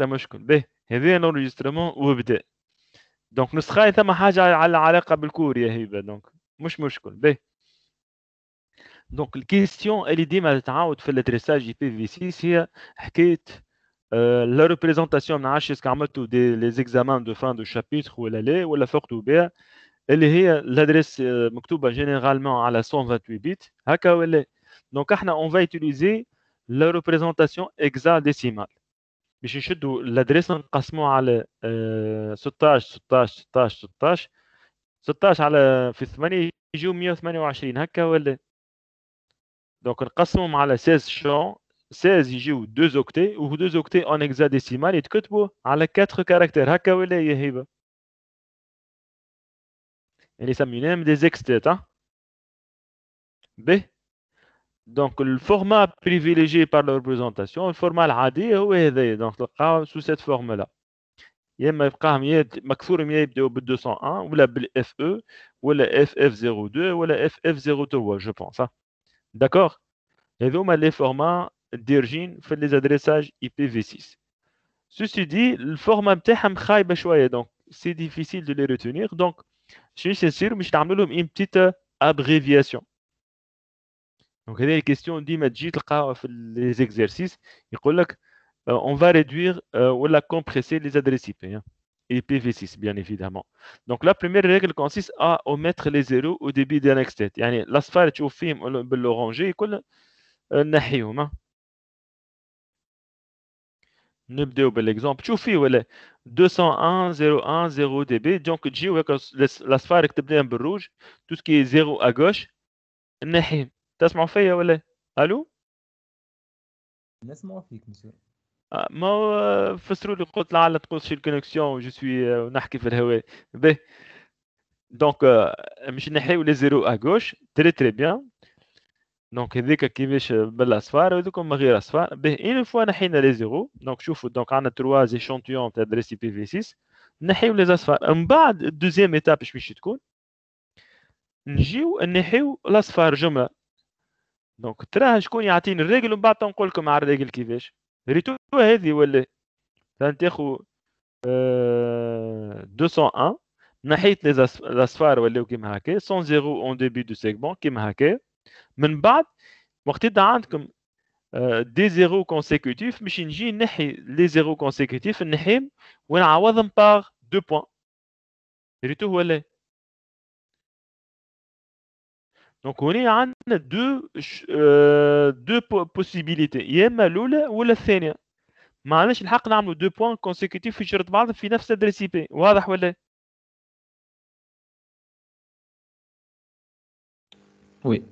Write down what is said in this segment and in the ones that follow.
حتى مشكل. باهي هذايا l'enregistrement وبدا. دونك نسخة ثم حاجة على علاقة بالكور يا هبة، دونك مش مشكل. باهي دونك الكيستيون اللي ديما تتعاود في الادريساج اي بي في 6 هي حكاية لا ريبريزونطاسيون. ما نعرفش اسكو عملتوا لي زيكزامان دو فان دو شابيتر ولا لا، ولا فقتوا بها، اللي هي الادريس مكتوبة جينيرالمون على 128 بيت هكا ولا. دونك احنا اون فا يوتيليزي لا ريبريزونطاسيون اكزاديسيمال باش نشدوا الادريس نقسموه على 16 16 16 16 16 على في 8 يجيو 128 هكا ولا. دونك نقسمهم على 16 شون، 16 يجيو 2 اوكتي، و 2 اوكتي اون هكزاديسيمال يتكتبوا على 4 كاركتير هكا ولا يا هبه. يعني يسميناهم دي زيكستات. به دونك الفورما بريفيليجي بار لا ريبريزونطاسيون، الفورما العاديه هو هذايا. دونك تلقاو سو سيت فورما لا، يا اما يبقاهم مكسورهم، يا يبداو بال 201 ولا بالاف او ولا اف اف 02 ولا اف اف 03 جو بونس. داكوغ، هذوما لي فورما ديرجين في لي زادريساج اي بي في 6. سوسي دي الفورما نتاعهم خايبه شويه، دونك سي ديفيسيل دو لي ريتونير. دونك شنو نصير باش نعمل لهم اون بتيت ابريفياسيون. دونك هذه الكيستيون ديما تجي تلقاها في لي زيكزارسيس، يقول لك on va réduire ou la compresser les adresses IP, hein, IPv6 bien évidemment. Donc la première règle consiste à omettre les zéros au début d'un extrait. يعني الاصفار تشوف فيهم بالاورانجي يكون نحيهم. نبداو بالاكزومبل. تشوف فيه ولا 201.0.1.0 دي بي. دونك تجيو هكا الاصفار كتب لهم بالروج، تو سكي زيرو ا غوش نحيهم. تسمعوا فيا ولا؟ الو؟ نسمعوا فيك مسيو. ما هو فسروا لي، قلت لعل تقول شي الكونيكسيون جو سوي نحكي في الهواء. به دونك مش نحيو لي زيرو ا غوش. تري تري بيان. دونك هذيك كيفاش بالاصفار، وهذوكم من غير اصفار. به اون فوا نحينا لي زيرو، دونك شوفوا دونك عندنا 3 زيشونتيون تاع دريسي بي في 6. نحيو لي اصفار. من بعد الدوزيام ايتاب باش تكون نجيو نحيو الاصفار جمله. دونك تراه شكون يعطيني الريجل، ومن بعد نقول لكم على الريجل كيفاش. ريتو هذه ولا تاخذ 201. نحيت لي الاصفار ولاو كيما هكا، 100 اون ديبي دو سيغمون كيما هكا. من بعد وقت يبدا عندكم دي زيرو كونسيكوتيف، باش نجي نحي لي زيرو كونسيكوتيف نحيهم ونعوضهم باغ دو بوان. ريتو ولا. دونك هوني عندنا دو بوسيبيليتي، يا اما الاولى ولا الثانيه. ما عندناش الحق نعملوا دو بوان كونسيكوتيف في شرط بعض في نفس ادريس اي بي. واضح ولا؟ وي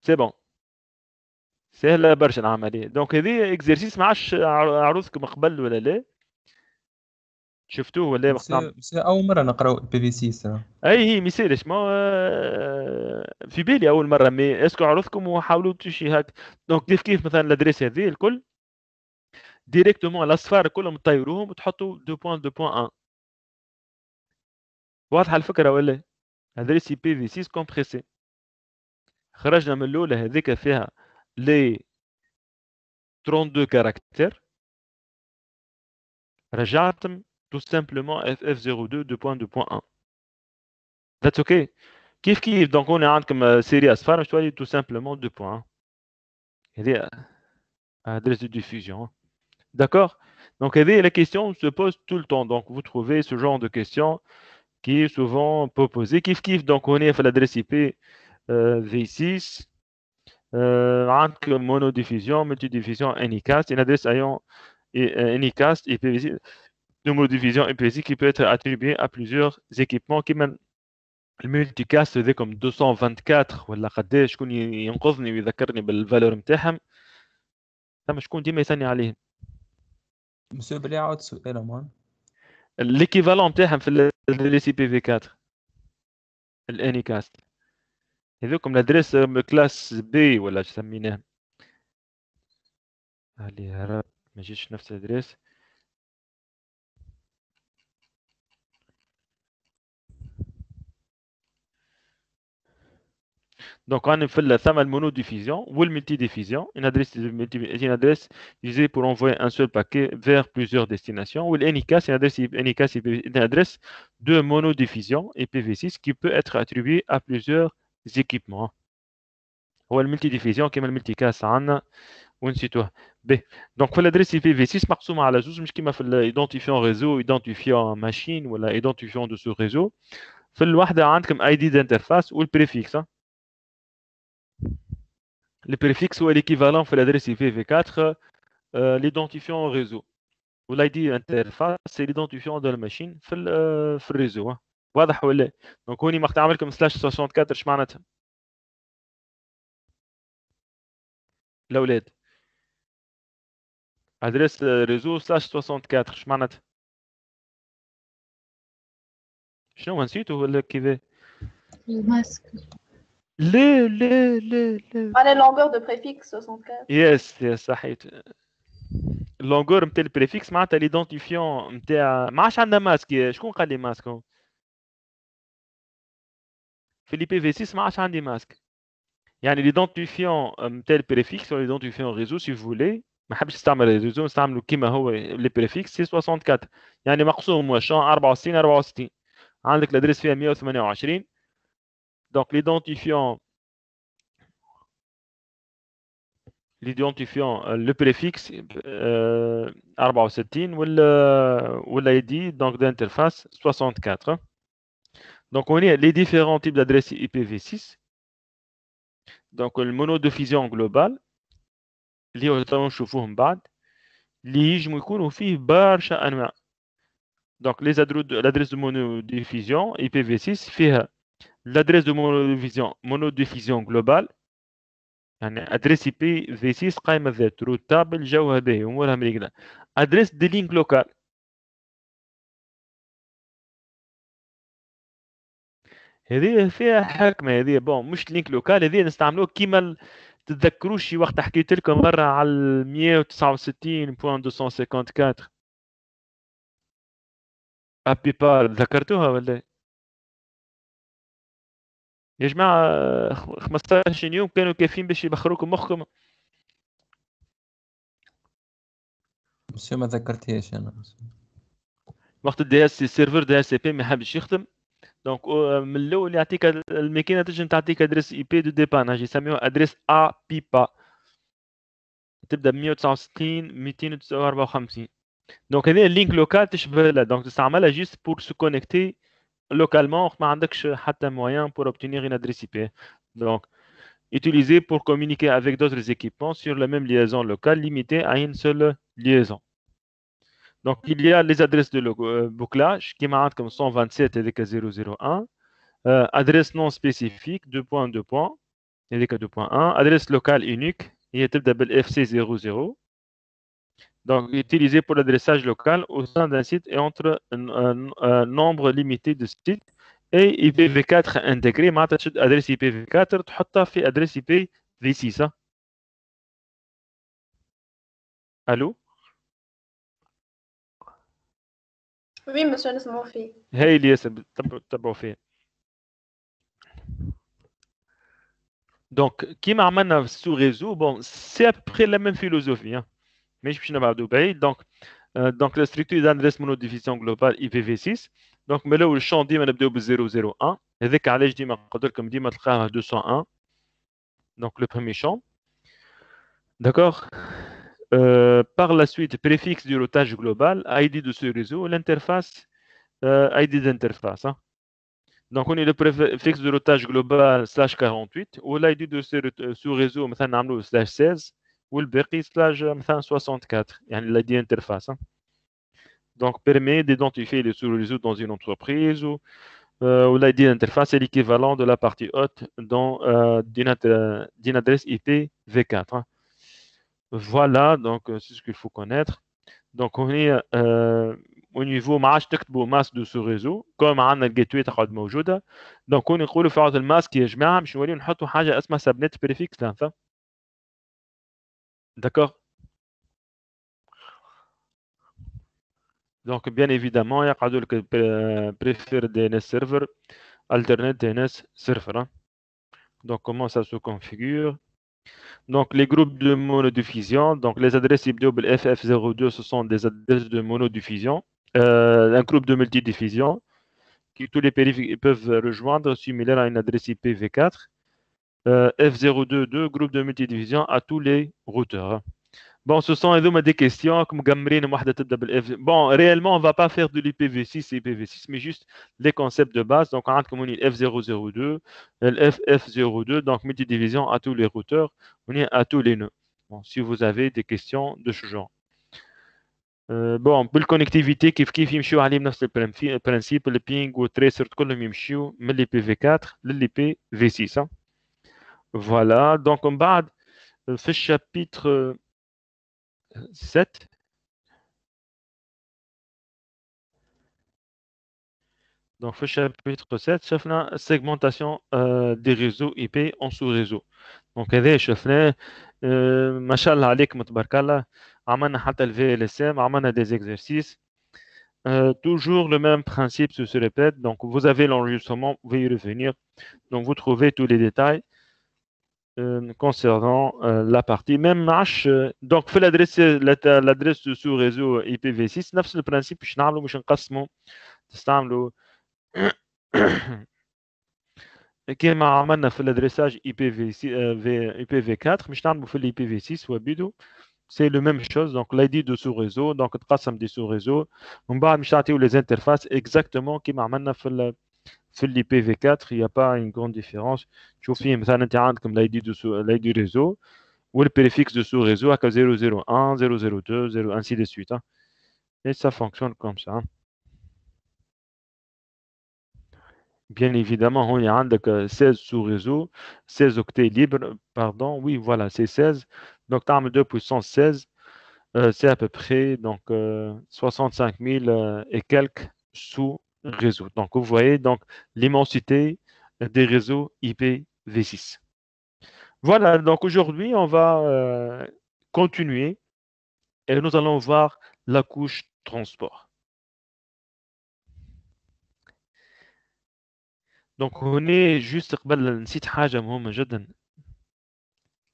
سي بون، سهله برشا العمليه. دونك هذه اكزرسيس ما عادش عروضكم قبل ولا لا؟ شفتوه ولا وقت نعمل؟ مسيو أول مرة نقراو بي في 6. اي هي مثالش. ما هو في بالي اول مره، مي اسكو عرضكم وحاولوا شي هاك. دونك كيف كيف مثلا الادريس هذه الكل ديريكتومون الاصفار كلهم تطيروهم وتحطوا 2.2.1. واضحه الفكره ولا؟ ادريس اي بي في 6 كومبريسي. خرجنا من الاولى هذيك فيها لي 32 كاركتير، رجعتم تو سامبلومون اف اف 02 2.2.1. ذاتس اوكي. كيف كيف دونك هنا عندكم سيري اصفار مش تولي تو سامبلومون 2.1. هذه adresse de diffusion. D'accord? Donc, la question se pose tout le temps. Donc, vous trouvez ce genre de question qui est souvent posée. Kif kif, donc, on est à l'adresse IP V6. عندك monodiffusion, multidiffusion, Anycast, une adresse ayant Anycast, IPv6, monodiffusion IPv6 qui peut être attribuée à plusieurs équipements qui mènent المulticast هذا comme 224 ولا قداش. شكون ينقذني ويذكرني بالفالور نتاعهم؟ ثم شكون ديما يسني عليهم. مسيو بلي عاود سؤال مان. l'équivalent نتاعهم في السي بي في 4 الاني كاست. هذوكم الادريس كلاس بي ولا سميناه. اللي هرب ما جيش نفس الادريس. Donc, on a fait la monodiffusion ou le multidiffusion, une adresse utilisée pour envoyer un seul paquet vers plusieurs destinations. Ou l'NIK, c'est une adresse de monodiffusion IPv6 qui peut être attribuée à plusieurs équipements. Ou le multidiffusion qui est le multicast عندنا ونسيتوه. ب. Donc, في l'adresse IPv6 مقسومة على زوج مش كيما في l'identifiant réseau, identifiant machine ولا identifiant de ce réseau. في الواحدة عندكم ID d'interface ou le préfixe. Le préfixe ou l'équivalent في l'adresse IPv4, l'identifiant réseau. Ou l'ID interface, c'est l'identifiant de la machine في الريزو. واضح ولا؟ دونك هوني مقطع عملكم /64 اش معناتها؟ الاولاد ادريس ريزو /64 اش معناتها؟ شنو نسيته ولا كيف؟ الماسك لا لا لا لا على longueur de préfixe 64. يس صحيت. اللونغور نتاع البريفيكس معناتها ليدونتيفيون نتاع ما عادش عندنا ماسك. شكون قال لي ماسك هو؟ في لي بي في 6 ما عادش عندي ماسك. يعني ليدونتيفيون نتاع البريفيكس ولا ليدونتيفيون ريزو سي فولي ما حبش نستعمل الريزو نستعملوا كيما هو لي بريفيكس سي 64. يعني مقسوم واش 64 64 عندك الادريس فيها 128. دونك l'identifiant le préfixe 64 ou l'ID donc d'interface 64. Donc on a les différents types d'adresses IPv6. Donc le monodiffusion global اللي هو نشوفوهم بعد اللي يجموا يكونوا فيه برشا انواع. Donc l'adresse de monodiffusion IPv6 فيها l'adresse de monodiffusion globale يعني ادريس اي بي في 6 قائمه ذات روت تابل جوها باهي امورها مريقله. ادريس دي لينك لوكال هذه فيها حكمه. هذه بون مش لينك لوكال، هذه نستعملوها كيما تتذكروش شي وقت حكيت لكم مره على 169.254 ابي بار، ذكرتوها ولا يا جماعه؟ 15 يوم كانوا كافيين باش يبخروكم مخكم. بس ما ذكرتيش انا. وقت الدي اس السيرفر دي اس بي ما حبش يخدم. دونك من الاول يعطيك الماكينه تنجم تعطيك ادريس اي بي دو ديباناج يسميوها ادريس ا بيبا تبدا ب 169 254. دونك هذه اللينك لوكال تشبه لها. دونك تستعملها جيست بور سو كونيكتي لوكالمون ما عندكش حتى موان بور اوبتينير une adresse IP. Donc utilisé pour communiquer avec d'autres équipements sur la même liaison locale limitée à une seule liaison. Donc il y a les adresses de bouclage qui marquent comme 127 et 001. Adresse non spécifique 2.2. هذيك 2.1. Adresse locale unique هي تبدا بال FC00. Donc utilisé pour l'adressage local au sein d'un site et entre un nombre limité de sites. Et IPv4 intégré معناتها تشد adresse IPv4 تحطها في adresse IPv6. الو Oui, monsieur, نسمعوا فيه. هاي اللي ياسر تبعوا فيها. Donc كيما عملنا sous réseau, bon c'est à peu près la même philosophie hein. مش باش نبعدوا بعيد. Donc la structure d'adresse monodiffusion globale IPv6. Donc من الاول الشون ديما نبداو بال 001. هذاك علاش ديما نقول لكم ديما تلقاها 201. Donc le premier champ. D'accord. Par la suite, préfixe du routage global, ID de ce réseau, l'interface, ID d'interface. Hein. Donc on a le préfixe de routage global /48 ou l'ID de ce réseau مثلا نعملوه /16 والباقي مثلا /64 يعني l'ID interface. Hein. Donc permet d'identifier les sous-réseaux dans une entreprise ou l'ID d'interface est l'équivalent de la partie haute d'une adresse IPv4. Hein. Voilà, donc c'est ce qu'il faut connaître. Donc on est au niveau ما عادش تكتبوا ماسك دو سو ريزو كوم عندنا الجيت واي تقعد موجوده. دونك نقولوا في عوض الماسك يا جماعه باش نوليو نحطوا حاجه اسمها سبنت بريفيكس لانفا. D'accord. Donc bien évidemment يقعدوا لك بريفير دي ان اس سيرفر الترنت دي ان اس سيرفر. Donc, comment ça se configure? Donc, les groupes de monodiffusion. Donc, les adresses IBDO FF02, ce sont des adresses de monodiffusion. Un groupe de multidiffusion que tous les périphériques peuvent rejoindre, similaire à une adresse IPv4. F022, groupe de multidiffusion à tous les routeurs. Bon, ce sont des questions comme Gamrine, bon, réellement, on ne va pas faire de l'IPv6 et IPv6, mais juste les concepts de base. Donc, on a comme on dit F002, FF02, donc multidivision à tous les routeurs, on est à tous les nœuds. Bon, si vous avez des questions de ce genre. Bon, pour la connectivité, كيف يمشيو عليه بنفس البرانسيب البينج والتريسر كلهم يمشيو من l'IPv4 للIPv6. Voilà, donc on بعد في الشابيتر 7. Donc, في chapitre 7 شفنا segmentation des réseaux IP en sous-réseau. Donc, هذا شفناه ما شاء الله عليكم تبارك الله. عملنا حتى ال VLSM, عملنا des exercices. Toujours le même principe se répète. Donc, vous avez l'enregistrement, vous pouvez y revenir. Donc, vous trouvez tous les détails concernant la partie. Même H, donc, في l'adresse de sous-réseau IPv6 نفس البرانسيب باش نعملوا باش نقسموا تستعملوا كما عملنا في الادريساج IPv4 مش نعملوا في IPv6 وبيدو c'est le même chose. Donc l'ID de sous-réseau, donc تقسم des sous-réseaux ومن بعد مش نعطيو les interfaces exactement كما عملنا في IPv4. Il n'y a pas une grande différence. تشوفي مثلا انت عندكم l'ID réseau والpréfixe de sous-réseau هكا 001 002 0 ainsi de suite. Et ça fonctionne comme ça. Bien évidemment, il y a 16 sous-réseaux, 16 octets libres, pardon, oui, voilà, c'est 16. Donc, tu as 2 puissance 16, c'est à peu près donc, 65 000 et quelques sous-réseaux. Donc, vous voyez donc l'immensité des réseaux IPv6. Voilà, donc aujourd'hui, on va continuer et nous allons voir la couche transport. Donc, on est juste قبل نسيت حاجة مهمة جدا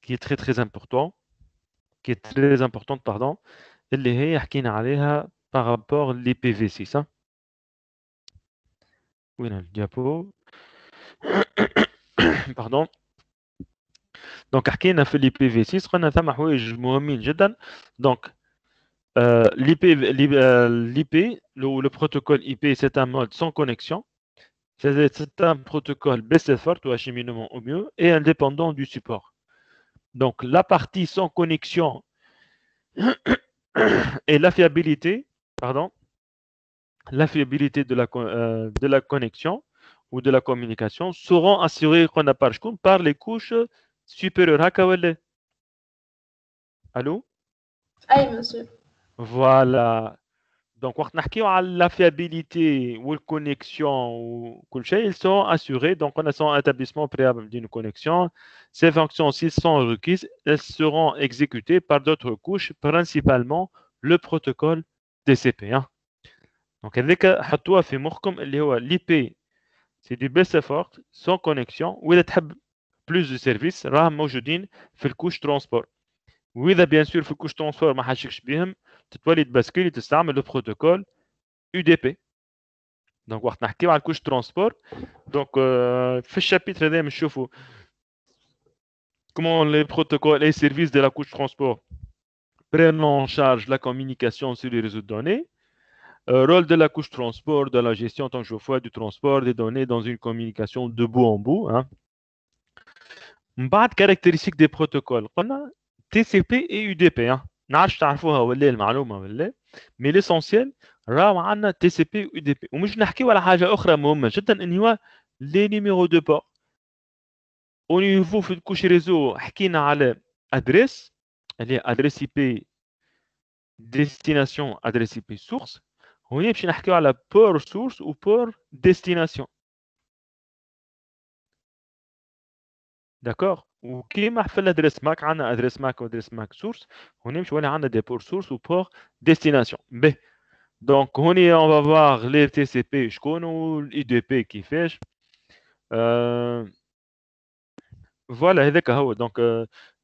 qui est très très important, qui est très importante, pardon, اللي هي حكينا عليها par rapport l'IPv6. وين الديابو pardon. Donc حكينا في l'IPv6 قلنا ثم حوايج مهمين جدا. Donc l'IP, le protocole IP, c'est un mode sans connexion. C'est un protocole baissé fort ou acheminement au mieux et indépendant du support. Donc la partie sans connexion et la fiabilité, pardon, la fiabilité de la connexion ou de la communication seront assurées par les couches supérieures. هكا ولا؟ Allô? Aïe, monsieur. Voilà. Donc, وقت نحكيو على la fiabilité ou la connexion ou كل شيء, ils sont assurés. Donc, on a son établissement préalable d'une connexion. Ces fonctions, s'ils sont requises, elles seront exécutées par d'autres couches, principalement le protocole TCP. Donc, هذيك حطوها في مخكم اللي هو l'IP, c'est du baisse forte sans connexion. وإذا تحب plus de services راهم موجودين في الكوش ترانسبور. وإذا بيان سور في الكوش ترانسبور ما حاشكش بهم تتولي تباسكيلي تستعمل البروتوكول UDP. دونك وقت نحكيو على الكوش ترانسبور دونك في الشابيتر هذا نشوفوا comment les protocoles et services de la couche transport prennent en charge la communication sur les réseaux de données. Rôle de la couche transport dans la gestion tant que je vois du transport des données dans une communication de bout en bout. بعد caractéristiques des protocoles قلنا TCP et UDP. نعرفش تعرفوها ولا المعلومة ولا، mais l'essentiel راهو عندنا TCP و UDP. ومش نحكيو على حاجة أخرى مهمة جدا اللي هو les numéros de port. Au niveau في الكوش ريزو حكينا على adresse اللي هي adresse IP destination adresse IP source. هنا باش نحكيو على port source و port destination. D'accord. وكيما في الادريس ماك عندنا ادريس ماك وادريس ماك سورس، هنا مش ولا عندنا دي بور سورس وبور ديستيناسيون. ب دونك هوني اون va voir les TCP شكون والاي دي بي كيفاش. Voilà, هذاك هو. Donc,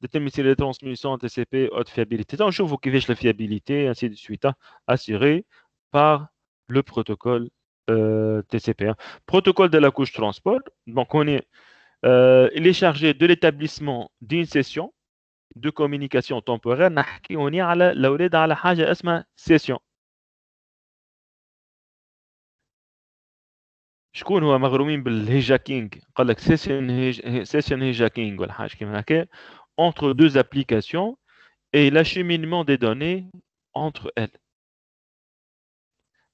déterminer les transmissions TCP haute fiabilité. Donc, je vous كيفاش la fiabilité, ainsi de suite, hein, assurée par le protocole TCP. Hein. Protocole de la couche transport. Donc, il est chargé de l'établissement d'une session de communication temporaire. نحكي هوني على الأولاد على حاجة اسمها session. شكون هو مغرومين بالهيجاكينغ قال لك سيشن هيجاكينغ ولا حاجه كيما هكا entre deux applications et l'acheminement des données entre elles.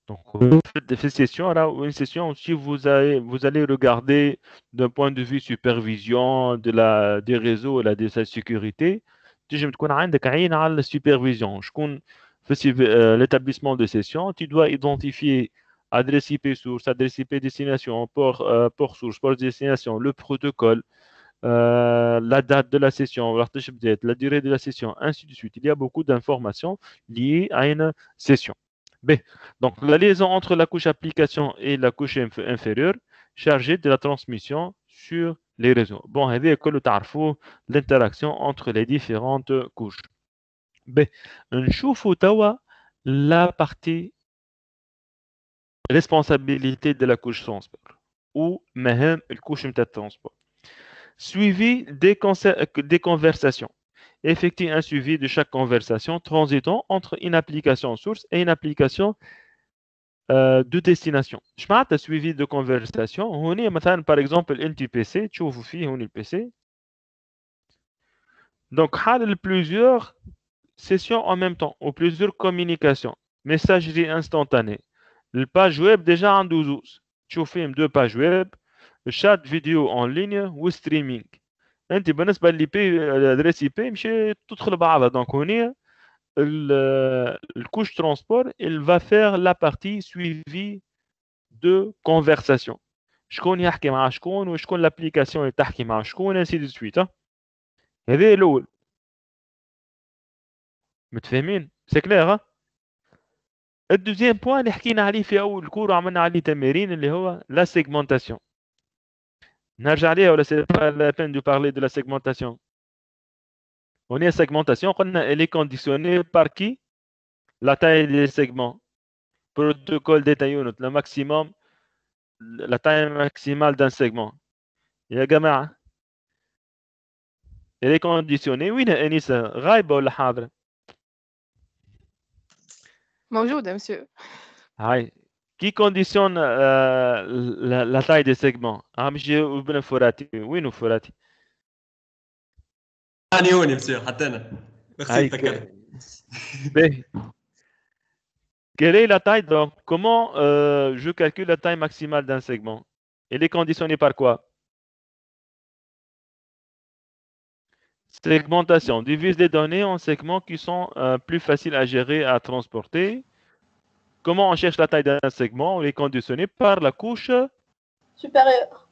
Donc, vous faites des sessions là, une session si vous allez regarder d'un point de vue supervision des réseaux là, de sa sécurité, تنجم تكون عندك عين على la supervision. شكون في l'établissement de session, tu dois identifier adresse IP source, adresse IP destination, port source, port destination, le protocole, la date de la session, la durée de la session, ainsi de suite. Il y a beaucoup d'informations liées à une session. B. Donc, la liaison entre la couche application et la couche inférieure chargée de la transmission sur les réseaux. Bon, هذه كله تعرفوا l'interaction entre les différentes couches. B. نشوفوا توا la partie responsabilité de la couche transport ou مهام الكوش نتاع الترانسبور. Suivi des conversations. Effectue un suivi de chaque conversation transitant entre une application source et une application de destination. Je معناتها suivi de conversation. هوني مثلا par exemple انت PC تشوفوا فيه هوني البي donc حال plusieurs sessions en même temps ou plusieurs communications. Messagerie instantanée. Le page web déjà en 12 تشوف فيهم deux pages web, chat vidéo en ligne ou streaming. انت بالنسبه للي بي الادريس اي بي مشي تدخل بعضها دونك هوني الكوش ترانسبور il va faire la partie suivie de conversation. شكون يحكي مع شكون وشكون l'application اللي تحكي مع شكون ainsi de suite. هذا الاول. متفاهمين؟ سي كلير ها؟ الدوزيام بوان اللي حكينا عليه في اول كور وعملنا عليه تمارين اللي هو لا سيغمونتاسيون. نرجع عليها ولا سي با لا بين دو بارلي دو لا سيغمونتاسيون؟ On est segmentation, elle est conditionnée par qui? La taille des segments. Protocole data unit, le maximum, la taille maximale d'un segment. يا جماعة elle est conditionnée. وين أنيسة؟ غايبة ولا حاضرة؟ موجودة مسيو. هاي qui conditionne la taille des segments؟ مش ابن فراتي. وينو فراتي؟ أنا هوني مسيو حتى أنا. هاي باهي. Quelle est la taille? Donc, comment je calcule la taille maximale d'un segment? Elle est conditionnée par quoi? Segmentation. Divise les données en segments qui sont plus faciles à gérer, à transporter. Comment on cherche la taille d'un segment? On est conditionné par la couche supérieure.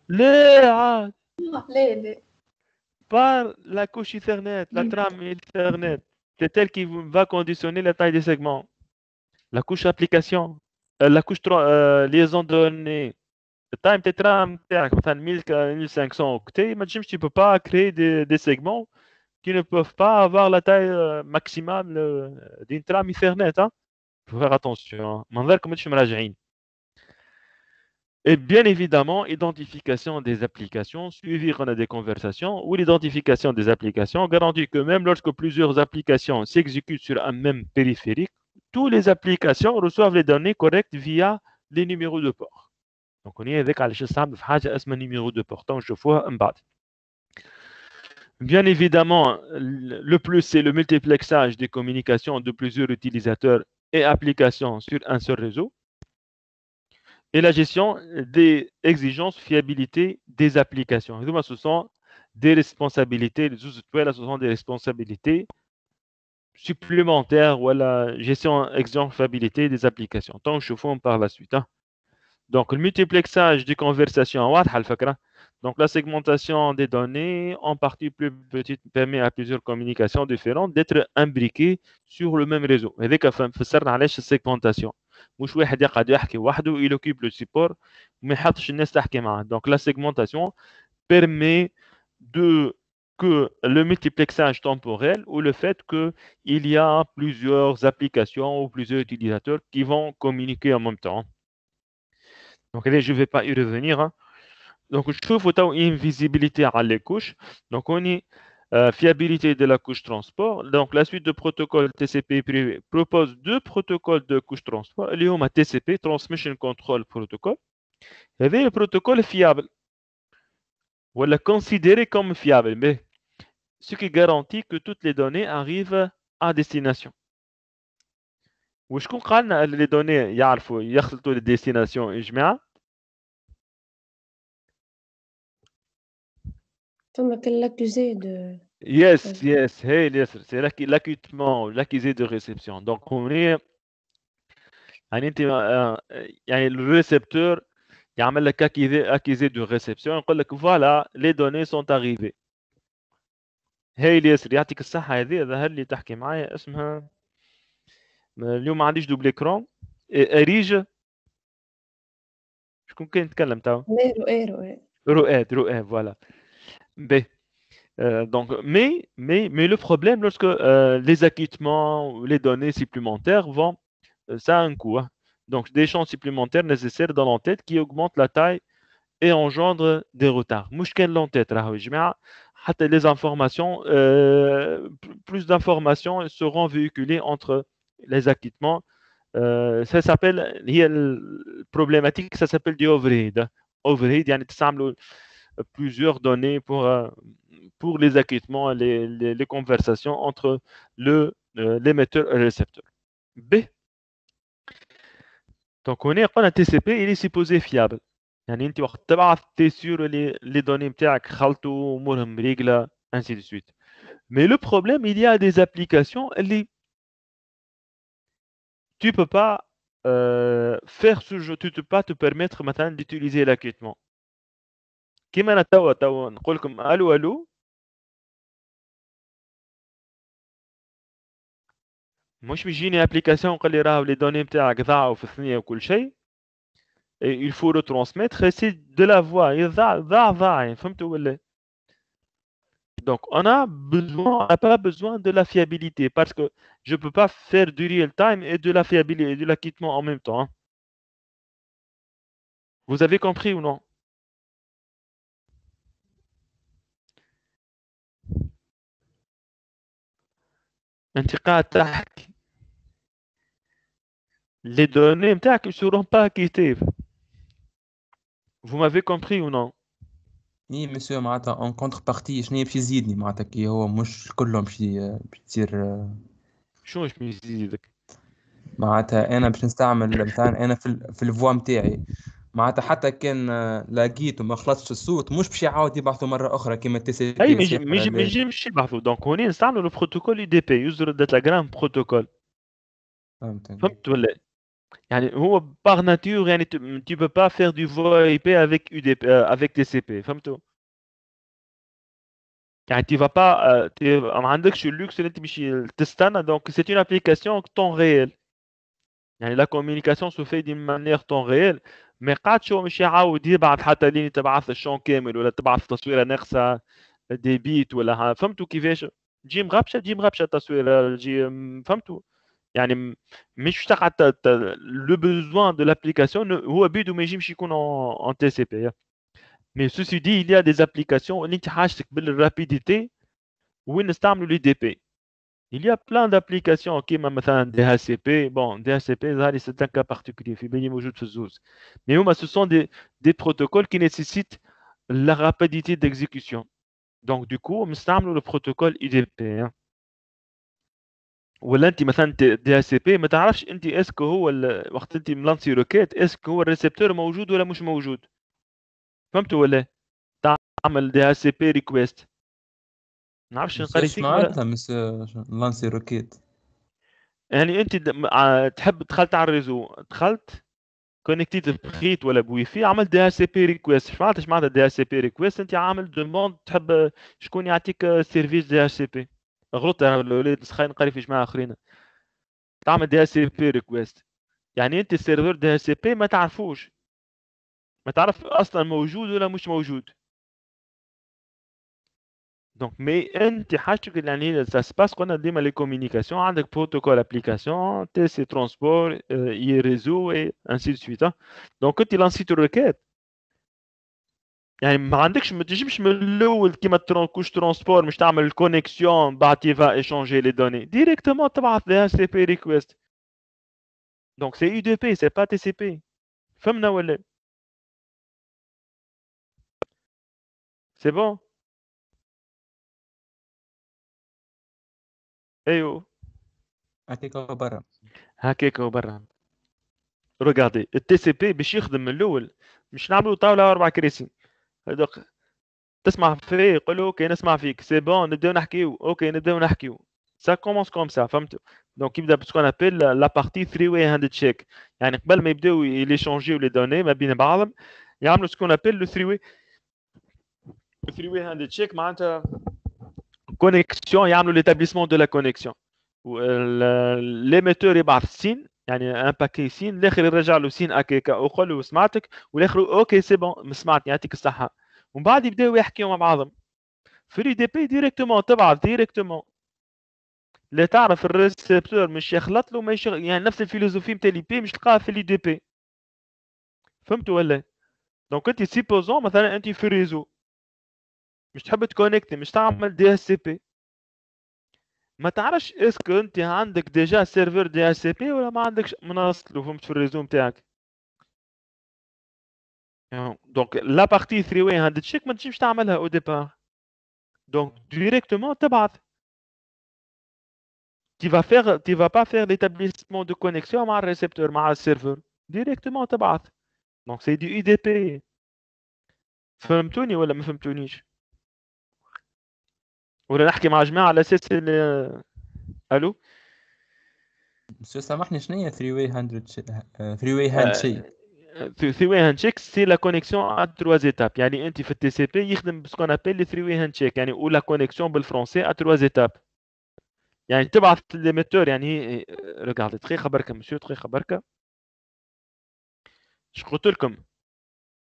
Les. Par la couche Ethernet, la trame Ethernet. C'est elle qui va conditionner la taille des segments. La couche application, la couche liaison de données. Le time tétram, 1500 octets, tu ne peux pas créer des segments qui ne peuvent pas avoir la taille maximale d'une trame Ethernet. Hein? Il faut faire attention. Et bien évidemment, identification des applications, suivi des conversations ou l'identification des applications garantit que même lorsque plusieurs applications s'exécutent sur un même périphérique, toutes les applications reçoivent les données correctes via les numéros de port. Donc, on est avec un numéro de port. Donc, je vois un bas. Bien évidemment, le plus, c'est le multiplexage des communications de plusieurs utilisateurs et applications sur un seul réseau. Et la gestion des exigences fiabilité des applications. Ce sont des responsabilités, ce sont des responsabilités supplémentaires ou la gestion exigence fiabilité des applications. Donc, je fais par la suite. Hein. Donc, le multiplexage des conversations, donc la segmentation des données en partie plus petite permet à plusieurs communications différentes d'être imbriquées sur le même réseau. Et dès qu'on fait la segmentation, مش واحد يقعد يحكي وحده il occupe le support وما يحطش الناس تحكي معاه. Donc la segmentation permet que le multiplexage temporel ou le fait qu'il y a plusieurs applications ou plusieurs utilisateurs qui vont communiquer en même temps. Donc, je ne vais pas y revenir. Hein. Donc, je trouve une visibilité à les couches. Donc, on y fiabilité de la couche transport. Donc, la suite de protocoles TCP privé propose deux protocoles de couche transport. Il y a TCP, Transmission Control Protocol. Il y avait un protocole fiable. Ou considéré comme fiable, mais ce qui garantit que toutes les données arrivent à destination. وشكون قال لنا les données يعرفوا يخلطوا les destinations يا جماعة؟ فما كان l'accusé de Yes, yes, hey, yes, c'est l'acquittement, l'accusé de réception. Donc on est يعني انت يعني le récepteur يعمل لك accusé de réception يقول لك voilà les données sont arrivées. هي الياسر يعطيك الصحة هذه ظهر لي تحكي معايا اسمها اليوم ما عنديش دوبل اكران اريج شكون كان يتكلم توا رؤاد voilà B. Donc mais le problème lorsque les acquittements ou les données supplémentaires vont ça a un coût hein. Donc des champs supplémentaires nécessaires dans l'entête qui augmentent la taille et engendrent des retards مش كان l'entête راهو يا جماعة حتى les informations plus d'informations seront véhiculées entre les acquittements. Ça s'appelle هي البروبlématique ça s'appelle du overhead. Overhead يعني تستعملوا plusieurs données pour les acquittements et les conversations entre l'émetteur et le récepteur. B. Donc on est un TCP il est supposé fiable. يعني انت وقت تبعث t'es sûr les données نتاعك خلطوا امورهم ريقله ainsi de suite. Mais le problème il y a des applications اللي tu peux pas faire ce jeu, tu ne peux pas te permettre maintenant d'utiliser l'acquittement. كيما انا توا نقول لكم الو مش بيجيني ابليكاسيون يقول لي راهو لي دوني نتاعك ضاعوا في الثنيه وكل شيء et il faut retransmettre et c'est de la voix ضاع فهمتوا ولا donc on n'a pas besoin de la fiabilité parce que je peux pas faire du real time et de la fiabilité et de l'acquittement en même temps hein. Vous avez compris ou non? انت قاعد تحكي les données نتاعك ne seront pas acquittées. Vous m'avez compris ou non? اي مسيو معناتها اون كونتر بارتي شنو باش يزيدني معناتها كي هو مش كلهم باش يصير شنو باش يزيدك؟ معناتها انا باش نستعمل مثلا انا في الفوا نتاعي معناتها حتى كان لقيت وما خلصش الصوت مش باش يعاود يبعثوا مره اخرى كيما تي سي اي بي ما يجيش يبعثوا دونك هوني نستعملوا لو بروتوكول اي دي بي يوزر داتاجرام بروتوكول فهمت ولا يعني هو باغ ناتور يعني tu peux pas faire du VoIP avec UDP avec TCP فهمتوا يعني tu vas pas ما عندكش اللوكس اللي انت باش تستنى دونك c'est une application temps réel يعني la communication se fait d'une manière temps réel ما قعدش هو مش يعاود يبعث حتى لين تبعث الشون كامل ولا تبعث تصويره ناقصه دي بيت ولا فهمتوا كيفاش تجي مغبشه التصويره تجي فهمتوا يعني مش تقعد لو besoin de l'application هو بيدو ما يجيش يكون en TCP mais ceci dit il y a des applications اللي انت حاجتك بالرابيديتي وين نستعملوا لي دي بي il y a plein d'applications كيما مثلا DHCP bon DHCP ظهري c'est un cas particulier في بالي موجود في الزوز mais هما ce sont des protocoles qui nécessitent la rapidité d'exécution donc du coup نستعملوا le protocole IDP hein. ولا انت مثلا دي اس بي ما تعرفش انت اسكو هو وقت انت ملانسي روكيت اسكو هو الريسبتور موجود ولا مش موجود فهمتوا ولا تعمل دي اس بي ريكويست ما نعرفش نقري فيك ولا معناتها لانسي روكيت يعني انت تحب دخلت على الريزو دخلت كونيكتيت بخيت ولا بويفي عملت دي اس بي ريكويست ايش معناتها دي اس بي ريكويست انت عامل دوموند تحب شكون يعطيك سيرفيس دي اس بي غلطت انا الولاد خلينا نقري في جماعه اخرين تعمل دي اس بي ريكويست يعني انت السيرفر دي اس بي ما تعرفوش ما تعرف اصلا موجود ولا مش موجود Donc, mais انت حاجتك يعني ça se passe qu'on a ديما les communications عندك protocole application TC transport y réseau et ainsi de suite. Donc انت لانسيت الريكات يعني ما عندكش ما تجيبش من الاول كيما كوش ترونسبور مش تعمل الكونيكسيون بعد تيفا ايشانجي لي دوني ديريكتومون تبعث لي اتش تي بي ريكويست. دونك سي يو دي بي سي با تي سي بي. فهمنا ولا سي بون؟ ايوه هكاك برا. هكاك برا. ريغاردي التي سي بي باش يخدم من الاول مش نعملوا طاوله 4 كراسي هذوك تسمع فيه يقول له اوكي نسمع فيك سي بون نبداو نحكيو اوكي نبداو نحكيو سا كومونس كوم سا فهمتوا. دونك يبدا بسكون ابيل لا بارتي 3 واي هاند تشيك يعني قبل ما يبداو يليشونجيو لي دوني ما بين بعضهم يعملوا سكون ابيل لو 3 واي 3 واي هاند تشيك معناتها كونيكسيون يعملوا ليتابليسمون دو لا كونيكسيون ليميتور يبعث سين يعني ان باكي سين الاخر يرجع له سين هكاك ويقول له سمعتك والاخر اوكي سي بون سمعتني يعطيك الصحه ومن بعد يبداو يحكيوا مع بعضهم في لي دي بي ديريكتومون تبعث ديريكتومون لا تعرف الريسبتور مش يخلط له ما يشغل يعني نفس الفيلوزوفي نتاع لي بي مش تلقاها في لي دي بي. فهمتوا ولا؟ دونك انت سيبوزون مثلا انت في ريزو مش تحب تكونيكتي مش تعمل دي اس سي بي ما تعرفش اسكو انت عندك ديجا سيرفر دي اس سي بي ولا ما عندكش منصله فهمت في الريزو نتاعك. دونك لا بارتي 3 واي هاند تشيك ما تجيش تعملها او ديبار. دونك ديريكتومون تبعث tu vas pas faire l'établissement de connexion مع الريسبتور مع السيرفر ديريكتومون تبعث. دونك سي دي اي دي بي. فهمتوني ولا ما فهمتونيش؟ ولا نحكي مع جماعه على اساس الو مسيو سامحني شنو هي 3 واي هاند 3 واي هاند شيك؟ 3 واي هاند شيك سي لا كونيكسيون ا 3 ايتاب يعني انت في التي سي بي يخدم بسكون ابيل لي 3 واي هاند شيك يعني او لا كونيكسيون بالفرنسي ا 3 ايتاب يعني تبعث ليميتور يعني ريغاردي تخي خبرك مسيو تخي خبرك اش قلت لكم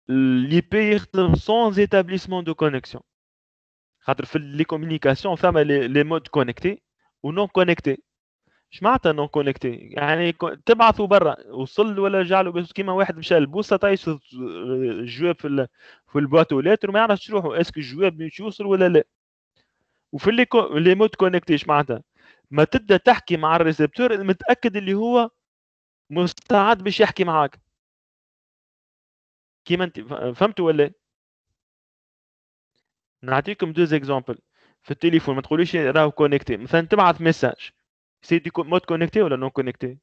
لي بي يخدم سون ايتابليسمون دو كونيكسيون خاطر في لي كومونيكاسيون ثما لي مود كونيكتي و نون كونيكتي. اش معناتها نون كونيكتي يعني تبعثوا برا وصل ولا جعلوا بس كيما واحد مشى البوسه طايش الجواب في البواطو لاتر وما يعرفش روحه اسكو الجواب مش يوصل ولا لا. وفي لي مود كونيكتي اش معناتها ما تبدا تحكي مع الريسبتور متاكد اللي هو مستعد باش يحكي معاك كيما انت فهمتوا ولا؟ نعطيكم دوز اكزامبل في التليفون ما تقوليش راهو كونيكتي مثلا تبعث ميساج سي دي مود كونيكتي ولا نون كونيكتي.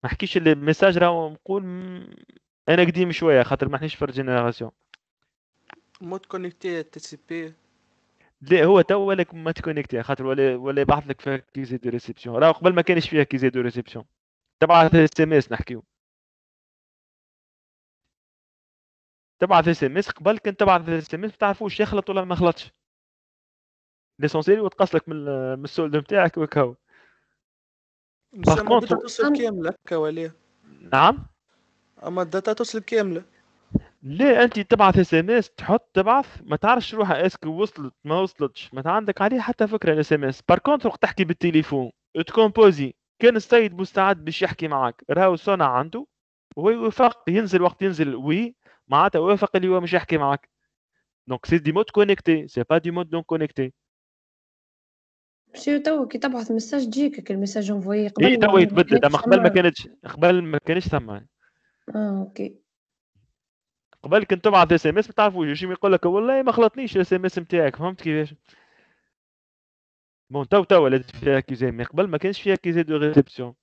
ما حكيش الميساج راهو نقول انا قديم شويه خاطر ما حنيش في الجينيراسيون. مود كونيكتي تي سي بي لا هو تو لك ما تكونيكتي خاطر ولا يبعث لك فيها كيزي دو ريسبسيون راهو قبل ما كانش فيها كيزي دو ريسبسيون تبعث اس ام اس نحكيو تبعث اس ام اس قبل كنت تبعث اس ام اس ما تعرفوش يخلط ولا ما خلطش ليسونسيال وتقص لك من السولد نتاعك وكاو. بس اما الداتا توصل كاملة هكا ولا؟ نعم اما الداتا توصل كاملة. ليه انت تبعث اس ام اس تبعث ما تعرفش روحها اسكو وصلت ما وصلتش ما عندك عليه حتى فكره الاس ام اس. بار كونتر وقت تحكي بالتليفون تكومبوزي كان السيد مستعد باش يحكي معك راهو صنع عنده وهو يوافق ينزل وقت ينزل وي معناتها وافق اللي هو مش يحكي معك. دونك سي دي مود كونيكتي سي با دي مود نون كونيكتي. مسيو تو كي تبعث مساج تجيك المساج انفوي اي قبل تو يتبدل اما قبل ما كانش ثم. اوكي قبل كنت تبعث اس ام اس ما تعرفوش شي يقول لك والله ما خلطنيش الاس ام اس نتاعك فهمت كيفاش. بون تو ولات فيها كيزي مي قبل ما كانش فيها كيزي دو ريسبسيون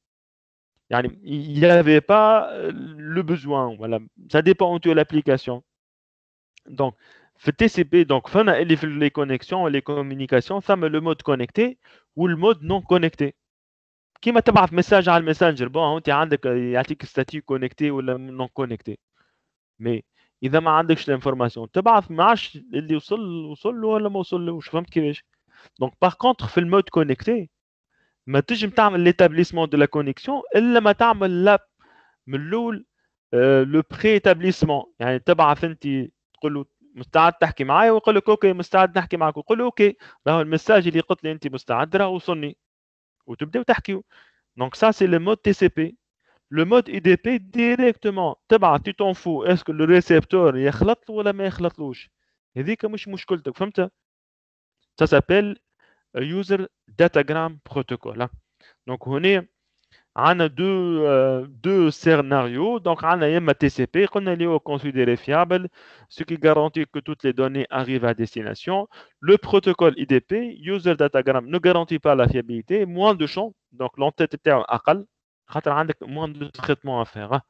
يعني il y avait pas le besoin voilà ça dépend de l'application. donc في التي سي بي دونك فما اللي في لي كونيكسيون ولي كومونيكاسيون ثم لو مود كونيكتي والمود نون كونيكتي. كيما تبعث ميساج على الماسنجر بون انت عندك يعطيك ستاتيو كونيكتي ولا نون كونيكتي مي اذا ما عندكش الانفورماسيون تبعث ما عادش اللي وصل له ولا ما وصلوش فهمت كيفاش. دونك باغ كونتر في المود كونيكتي ما تنجم تعمل ليتابليسمون دو لا كونيكسيون الا ما تعمل لا من الاول لو بري ايتابليسمون يعني تبعث انت تقول له مستعد تحكي معايا ويقول لك اوكي مستعد نحكي معك ويقول له اوكي راهو المساج اللي قلت لي انت مستعد راه وصلني وتبداو تحكيو. دونك سا سي لو مود تي سي بي. لو مود اي دي بي ديريكتومون تبعت تي طون فو اسكو لو ريسيبتور يخلط ولا ما يخلطلوش، هذيك مش مشكلتك فهمت. سا سابيل يوزر داتاجرام بروتوكول. دونك هنا عندنا deux scénarios. Donc on a un TCP qu'on a considéré fiable, ce qui garantit que toutes les données arrivent à destination. Le protocole IDP, User Datagram, ne garantit pas la fiabilité, moins de champs, donc l'entête est أقل, خاطر عندك moins de traitement à faire.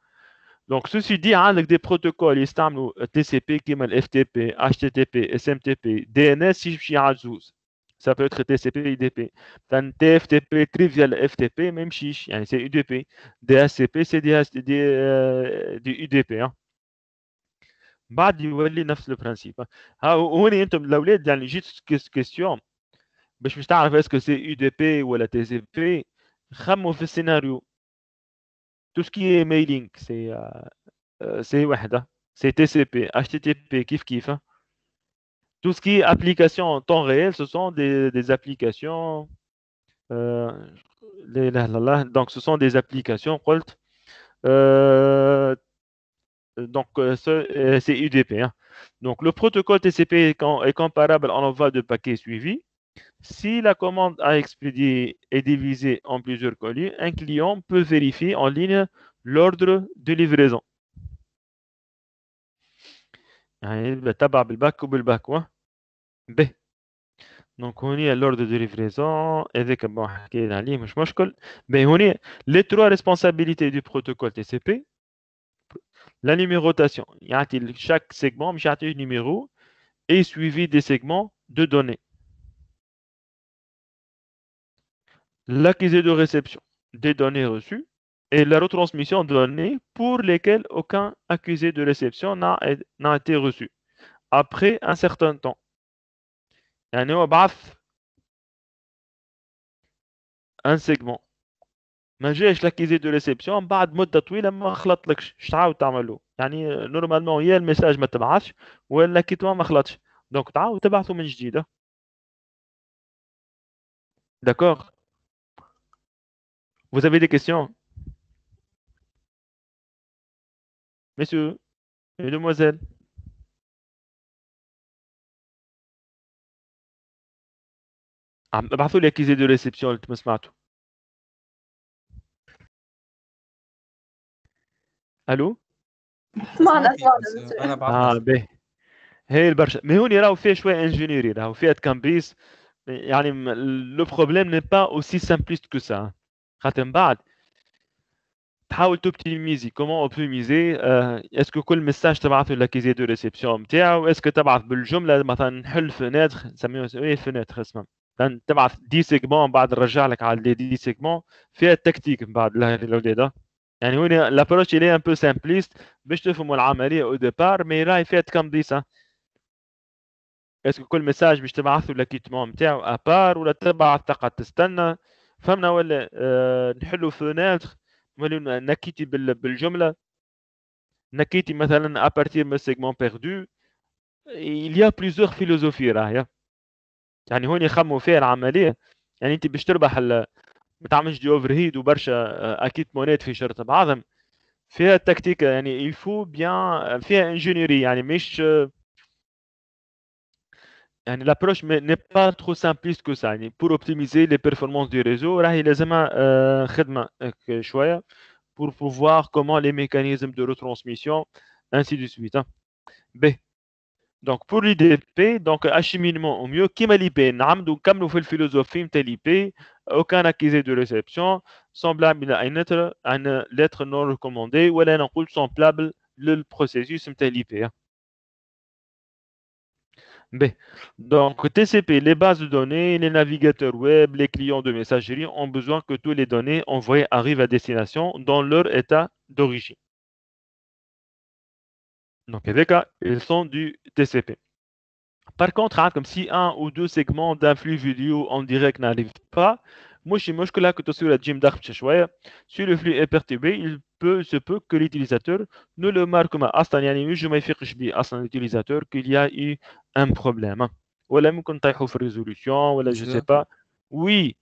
Donc ceci dit, avec des protocoles يستعملوا TCP كيما ال FTP, HTTP, SMTP, DNS يمشي عزوز. Ça peut être TCP, IDP. Dans TFTP, trivial FTP, même chiche, c'est UDP. DHCP, c'est du UDP. بعد يولي نفس البرانسيب. هوني انتم الاولاد يعني جيت كيستيون باش تعرف اسكو سي UDP ولا TCP خموا في السيناريو. tout ce qui est mailing c'est وحده c'est TCP, HTTP كيف كيف. Tout ce qui est application en temps réel, ce sont des applications. Donc, ce sont des applications. Donc, c'est UDP. Donc, le protocole TCP est comparable en envoi de paquets suivis. Si la commande à expédier est divisée en plusieurs colis, un client peut vérifier en ligne l'ordre de livraison. تبع بالباك وبالباك ب. دونك هوني l'ordre de livraison هذاك بون حكينا عليه مش مشكل. هوني les trois responsabilités du protocole TCP. La numérotation يعطي chaque segment مش يعطيه numéro et suivi des segments de données. L'accusé de réception des données reçues et la retransmission de données pour lesquelles aucun accusé de réception n'a été reçu après un certain temps. يعني هو بعث un segment ما جاش l'accusé de réception بعد مدة طويلة ما خلطلكش اش تعاود تعملوا. يعني نورمالمون يا الميساج ما تبعثش ولا كيتوا ما خلطش دونك تعاود تبعثوا من جديد. D'accord. Vous avez des questions? Messieurs et demoiselles. ابعثوا لي accusé de réception اللي انتم سمعتوا. الو سمعنا انا بعثت. باهي هي البرشا. مي هوني راهو فيها شويه انجينيري راهو فيها تكمبيس. يعني لو بروبليم ني با اوسي سامبليست كو سا. خاطر من بعد تحاول توبتيميزي كومون اوبتيميزي. اسكو كل ميساج تبعثه لاكيزي دو ريسبسيون نتاعو اسكو تبعث بالجمله مثلا نحل فناتر نسميوها فناتر اسمها تبعث 10 سيجمون بعد نرجع لك على لي 10 سيجمون. فيها التكتيك من بعد الاولاد. يعني هون لابروش اللي ان بو سامبليست باش تفهموا العمليه او ديبار مي راهي فيها تكمبيس. اسكو كل ميساج باش تبعثوا لاكيتمون نتاعو ابار ولا تبعث تقعد تستنى فهمنا ولا نحلوا فناتر ولا نكيتي بالجمله نكيتي مثلا à partir من segment perdu. il y a plusieurs philosophies راهي. يعني هون يخموا فيها العمليه. يعني انت باش تربح ما تعملش دي اوفر هيد وبرشا اكيد مونات في شرط بعضهم. فيها التكتيك يعني يفو بيان فيها انجينيري يعني مش يعني l'approche n'est pas trop simpliste que ça. يعني pour optimiser les performances du réseau راهي لازمها خدمه شويه pour voir comment les mécanismes de retransmission ainsi de suite. B. Donc pour l'IDP, donc acheminement au mieux كيما l'IP نعمدوا نكملوا في الفيلوزوفي نتاع l'IP. aucun accusé de réception semblable à une lettre non recommandée ولا نقول semblable للprocessus نتاع l'IP. B. Donc TCP, les bases de données, les navigateurs web, les clients de messagerie ont besoin que toutes les données envoyées arrivent à destination dans leur état d'origine. Donc avec ça, ils sont du TCP. Par contre, comme si un ou deux segments d'un flux vidéo en direct n'arrivent pas, مش مشكلة que التصويرة تجي مدخبشة شوية. Si le flux est perturbé, se peut que l'utilisateur ne le marque pas. أصلا يعني ينجم ما يفيقش بيه أصلا l'utilisateur qu'il y a eu un problème. ولا ممكن طيحوا في الريزولوشن ولا je sais pas. Oui.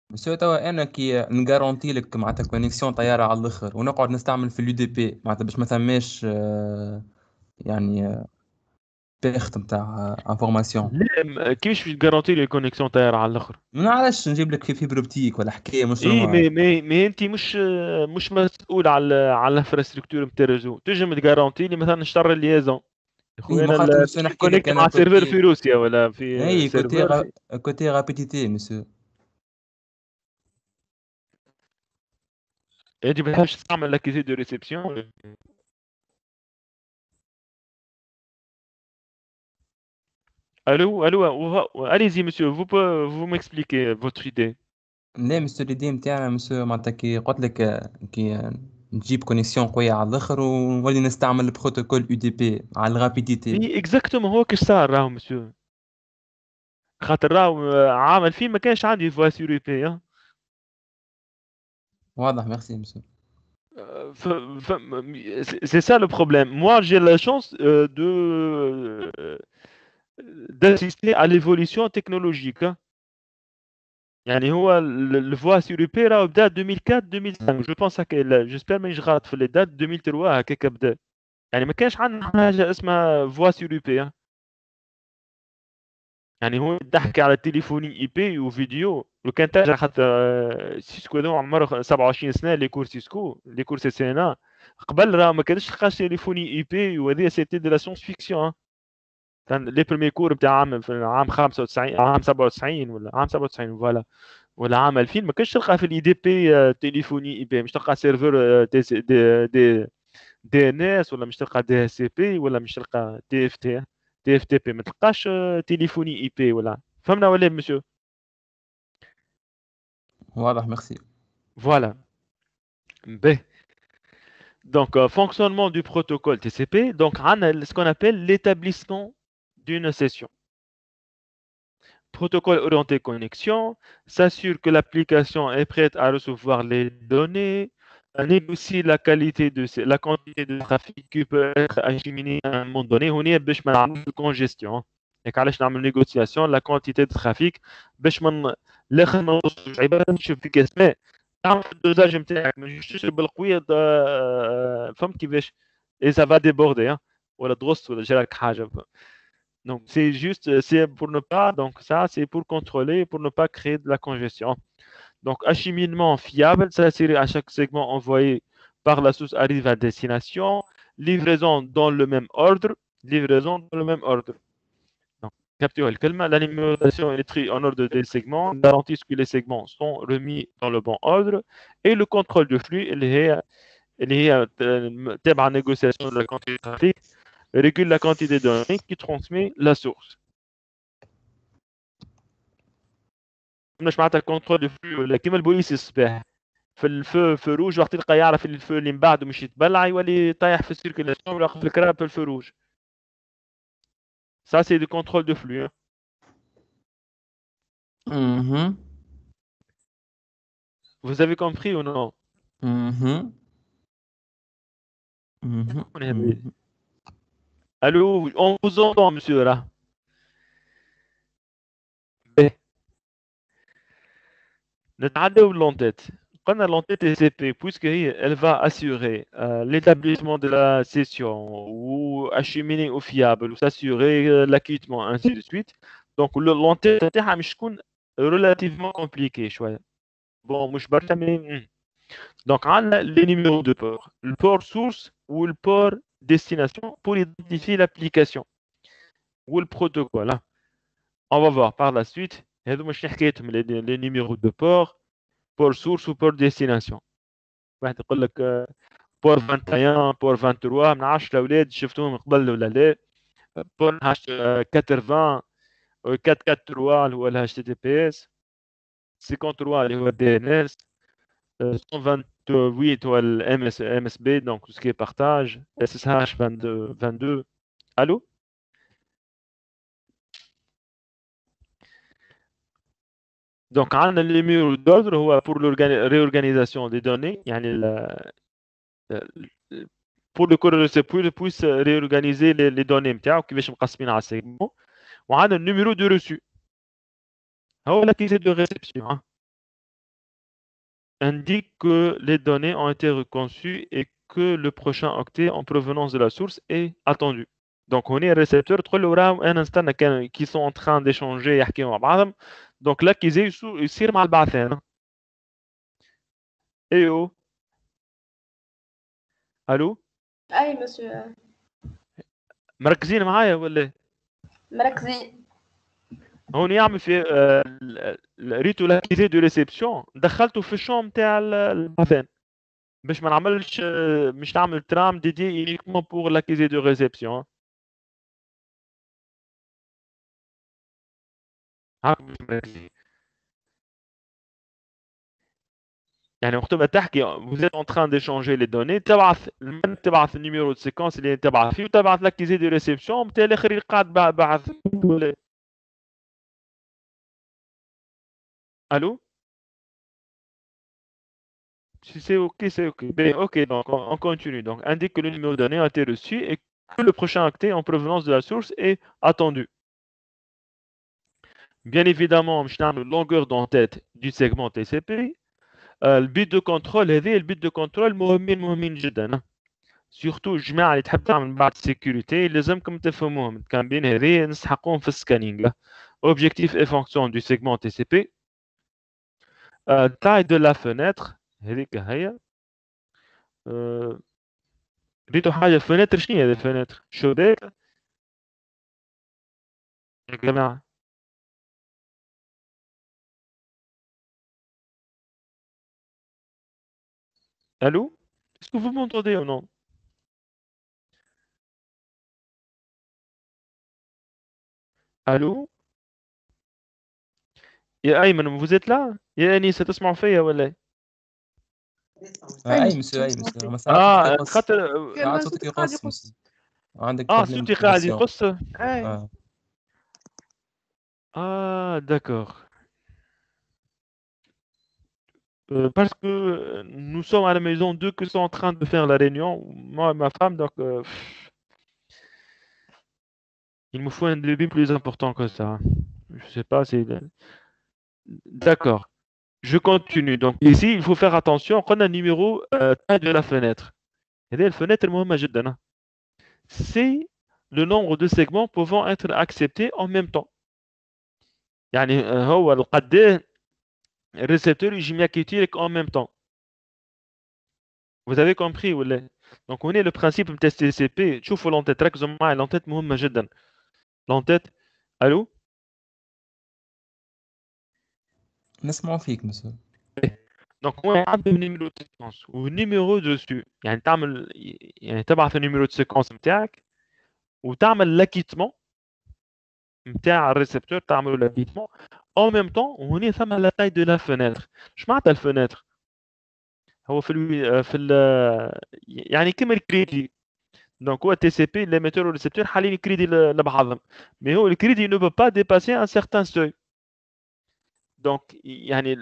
مسيو توا انا كي نغارونتي لك معناتها كونيكسيون طياره على الاخر ونقعد نستعمل في اليو دي بي معناتها باش ما ثماش يعني بيخت نتاع انفورماسيون. لا كيفاش باش تغارونتي لي كونيكسيون طايره على الاخر؟ ما نعرفش نجيب لك في فيبر اوبتيك ولا حكايه مش اي نورمال. مي انت مش مسؤول على الانفراستركتور نتاع الريزو. تنجم تغارونتي لي مثلا نشتري الليزون يا خويا ما خاطر مسيو نحكي لك كونيكت انا مع سيرفر في كوتي روسيا ولا في اي سيرفر كوتي رابيديتي مسيو. يجب باش تستعمل لاكيزي دو ريسبسيون. allez-y monsieur, vous m'expliquez votre idée. لا مسيو اليدي نتاعنا مسيو معناتها كي قلت لك كي نجيب كونيكسيون قوية على الاخر ونولي نستعمل البروتوكول يو دي بي على الرابيديتي. اي اكزاكتومون هو كيش صار راهو مسيو. خاطر راهو عام 2000 ما كانش عندي فوا سور اي بي. واضح ميرسي مسيو. C'est ça le problème. Moi, j'ai la chance d'assister à l'évolution technologique. يعني هو الفوا سور اي بي راه بدا 2004 2005 جو بونس هكا. جيسبر مانيش غلط في لي دات 2003 هكاك بدا. يعني ما كانش عندنا حاجه اسمها فوا سور اي بي. يعني هو تحكي على تليفوني اي بي وفيديو. لو كان ترجع خاطر سيسكو هذا عمره 27 سنه لي كور سيسكو لي كور سي سي ان ا قبل راه ما كانش تلقى تليفوني اي بي وهذه سيتي دو لا سيونس فيكسيون. كان لي بريمي كور بتاع عام 95 عام 97 ولا عام 97 فوالا ولا عام 2000 ما كانش تلقى في الاي دي بي تليفوني اي بي. مش تلقى سيرفر دي ان اس ولا مش تلقى دي اس سي بي ولا مش تلقى تي اف تي بي. ما تلقاش تليفوني اي بي ولا فهمنا ولا مسيو؟ واضح ميرسي. Voilà. B. Donc, fonctionnement du protocole TCP. Donc, on a ce qu'on appelle l'établissement d'une session. Protocole orienté connexion s'assure que l'application est prête à recevoir les données, négocie la qualité de la quantité de trafic qui peut être acheminé à un moment donné. On est باش ما نعملوش congestion. Et علاش نعمل négociation la quantité de trafic باش ما الاخر ما نوصلش عباره نشوف فيك اسماء تعمل الدوزاج نتاعك ما تجيش تشرب بالقويه فهمت كيفاش؟ et ça va déborder ولا تغص ولا جراك حاجه. Donc, c'est juste, c'est pour ne pas, donc ça, c'est pour contrôler, pour ne pas créer de la congestion. Donc, acheminement fiable, ça c'est à chaque segment envoyé par la source arrive à destination, livraison dans le même ordre, livraison dans le même ordre. Donc, capture le calme, la numérotation est triée en ordre des segments, garantissent que les segments sont remis dans le bon ordre, et le contrôle de flux, il est à négociation de la quantité de trafic, régule la quantité de données qui transmet la source. مش معناتها كونترول دو فلو ولا كيما البوليس الصباح في الفو في روج وقت يلقى يعرف الفو اللي من بعده مش يتبلع يولي طايح في السيركيلاسيون ولا في الكراب في الفو روج. Ça c'est du contrôle de flux. Vous avez compris ou non? Allô, on vous entend monsieur là. نتعداو لونتيت. قلنا l'entête TCP puisque elle va assurer l'établissement de la session ou acheminer au fiable ou s'assurer l'acquittement ainsi de suite. Donc l'entête تاعها مش تكون relativement compliqué شويه. Bon مش برشا mais donc عندنا les numéros de port, le port source ou le port destination pour identifier l'application ou le protocole. On va voir par la suite. هذو مش حكايتهم les numéros de port, port source ou port destination. واحد يقول لك بور 21 بور 23 ما نعرفش الاولاد شفتوهم قبل ولا لا. بور 80 443 اللي هو ال HTTPS 53 اللي هو DNS 128 هو ال MSB donc tout ce qui est partage SSH 22. Allô? Donc عندنا le numéro d'ordre هو pour réorganisation des données يعني pour le corps puisse réorganiser les données نتاعو كيفاش مقسمين على segment. وعندنا le numéro de reçu هو l'accusé de réception indique que les données ont été reconçues et que le prochain octet en provenance de la source est attendu. Donc on est récepteur تقول له راهم انا نستنى qui sont en train d'échanger يحكيوا مع بعضهم. Donc l'accusé يصير مع البعثان. ايوه الو اي مسيو مركزين معايا ولا مركزين. هون يعمل في ريتو لاكيزي دو ريسبسيون دخلته في الشوم تاع البعثان باش ما نعملش مش نعمل ترام ديدي يونيكمون بور لاكيزي دو ريسبسيون. يعني وقت ما تحكي vous êtes en train d'échanger les données تبعث النيميرو دو سيكونس اللي تبعث فيه وتبعث لاكيزي دو ريسبسيون بتاع الاخر اللي قاعد بعث. الو Si c'est OK, c'est OK. Ben, OK, donc on continue. Donc, indique que le numéro de données a été reçu et que le prochain octet en provenance de la source est attendu. Bien évidemment, je n'ai longueur d'entête du segment TCP. Le bit de contrôle, le bit de contrôle مهمين جدا. Surtout الجماعة اللي تحب تعمل بعض sécurité لازمكم تفهموهم. كان بين هذه نسحقوهم في السكانينج. Objectif et fonction du segment TCP. Taille de la fenêtre. هذيك هي. ريتو حاجة فناتر. شنو هذا الفناتر؟ شباك يا جماعة. Allô? Est-ce que vous m'entendez ou non? Allô? يا أيمن vous êtes là؟ يا أنيسة تسمعوا فيا ولا إيه؟ اي مسيو ما ساعات صوتك يقص. خاطر ساعات صوتك يقص مسيو. عندك صوتي قاعد يقص. D'accord. Parce que nous sommes à la maison, deux qui sont en train de faire la réunion, moi et ma femme, donc il me faut un débit plus important que ça. Je sais pas si... D'accord. Je continue. Donc ici, il faut faire attention. On a un numéro taille de la fenêtre. Et la fenêtre مهمة جدا. C'est le nombre de segments pouvant être acceptés en même temps. يعني هو القد الريسبتور يجي يحكي لك en même temps. Vous avez compris ولا؟ Donc on est le principe نتاع TCP. تشوفوا l'entête ركزوا معايا l'entête مهمة جدا. L'entête. Allô? نسمعوا فيك مسيو. Donc on a un numéro de séquence ou numéro de reçu. يعني تعمل يعني تبعث النيميرو de séquence نتاعك وتعمل l'acquittement نتاع الريسبتور تعملوا l'acquittement en même temps. وهنا ثم la taille de la fenêtre. اش معناتها الفenêtre؟ هو في يعني كيما الكريدي. Donc هو TCP l'émetteur ou récepteur حالين الكريدي لبعضهم. Mais هو الكريدي ne peut pas dépasser un certain seuil. Donc يعني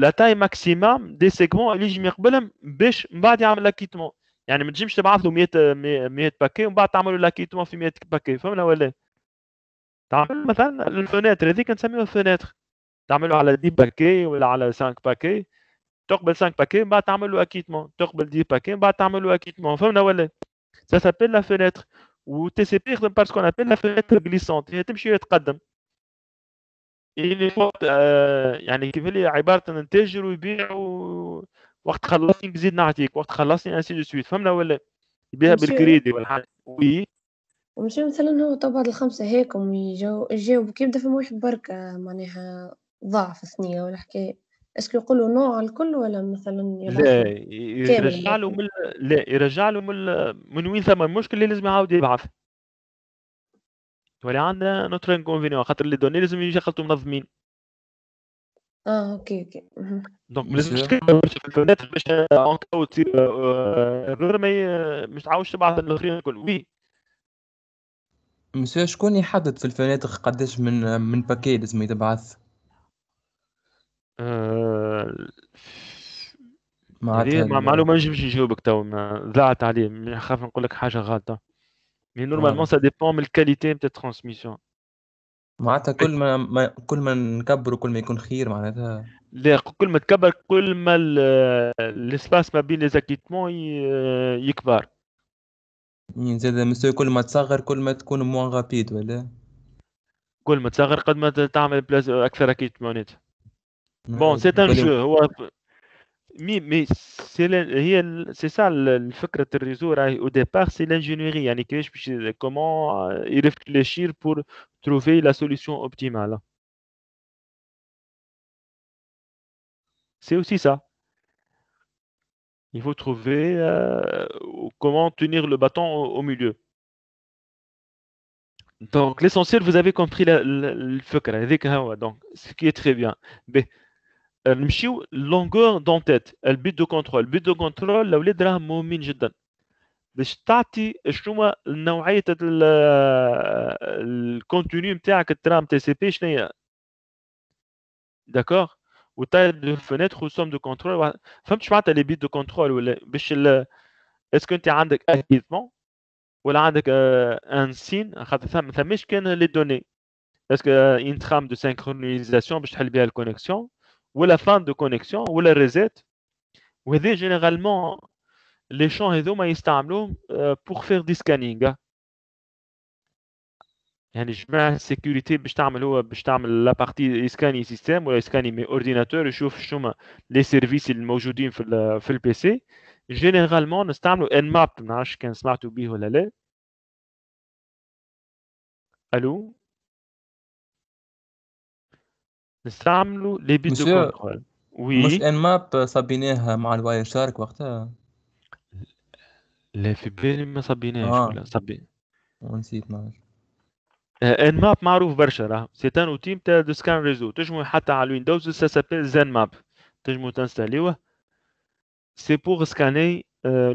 la taille maximum des segments اللي يجي يقبلهم باش من بعد يعمل l'acquittement. يعني ما تجمش تبعث له 100 باكي ومن بعد تعملوا l'acquittement في 100 باكي. فهمنا ولا؟ تعمل مثلا الفناتر هذيك نسميوها فناتر. تعملوا على 10 باكي ولا على 5 باكي. تقبل 5 باكي من بعد تعمل له acquittement. تقبل 10 باكي من بعد تعمل له acquittement. فهمنا ولا؟ Ça s'appelle la fenêtre. و TCP يخدم par ce qu'on appelle la fenêtre glissante. هي تمشي وتقدم. اللي وقت يعني كيف اللي عبارة نتاجر ويبيع وقت خلصني نزيد نعطيك وقت خلصني انسي دو سويت. فهمنا ولا؟ يبيعها بالكريدي ولا حاجة. وي ومشي مثلا هو طبعا الخمسة هيك يجاوب كيف دفع واحد بركة معناها ضعف ثنية ولا حكاية. اسكو يقولوا نوع الكل ولا مثلا لا يرجع له من لا يرجع له من وين ثم المشكل اللي لازم يعاود يبعث. ولا عندنا نوتر انكونفينيون خاطر لي دوني لازم يشغلوا منظمين. اوكي دونك ما لازمش في الفنات باش اونكاو تصير غير ما مش تعاودش تبعث الاخرين الكل. وي مسيو شكون يحدد في الفنادق قداش من باكي لازم يتبعث؟ هذه معناتها معلومة ما نجمش نجاوبك تو ضاعت عليه نخاف نقول لك حاجة غلطة مي نورمالمون سا ديبون من الكاليتي نتاع الترانسميسيون معناتها كل ما نكبروا كل ما يكون خير معناتها. لا كل ما تكبر كل ما الاسباس ما بين لي زاكيتمون يكبر. يعني زاد مسيو كل ما تصغر كل ما تكون موان غابيد ولا كل ما تصغر قد ما تعمل بلاس اكثر اكيتمونات. بون سي ان جو هو مي هي سي سا الفكره الريزو راهي او ديبار سي لانجينيوري يعني كيفاش باش كومون يريفليشير بور تروفي لا سوليسيون اوبتيمال. C'est aussi ça. Il faut trouver comment tenir le bâton au milieu. Donc l'essentiel, vous avez compris le فكرة هذيك هو donc ce qui est très bien. نمشيو longueur d'entête البيت دو كنترول. البيت دو كنترول الاولاد راهم مهمين جدا باش تعطي شنو نوعيه الكونتوني نتاعك الترام تي سي بي شنو هي. داكوغ وتاي دو فenêtre وسوم دو كنترول. فهمتش معناتها لي بيت دو كنترول ولا باش اسكو انت عندك اكيدمون ولا عندك ان سين خاطر ما ثماش كان لي دوني اسكو ان ترام دو سينكرونيزاسيون باش تحل بها الكونيكسيون ولا فان دو كونيكسيون ولا ريزيت. وهذا جينيرالمون لي شون هذوما يستعملوهم بور فير دي سكانينغ. يعني جماعة السيكوريتي باش تعمل هو باش تعمل لا بارتي يسكاني سيستم ولا يسكاني مي اورديناتور يشوف شنو لي سيرفيس الموجودين في البي سي. جينيرالمون نستعملوا ان ماب ما نعرفش كان سمعتوا به ولا لا. الو نستعملوا لي بيت دو مسيو كنترول. مش وي ان ماب صبيناها مع الواير شارك وقتها. لا في بالي ما صبيناش ولا صبي ونسيت معلش. ان ماب معروف برشا راه سي ان اوتي نتاع دو سكان ريزو تنجموا حتى على الويندوز سا سابيل زين ماب تنجموا تنستاليوه. C'est pour scanner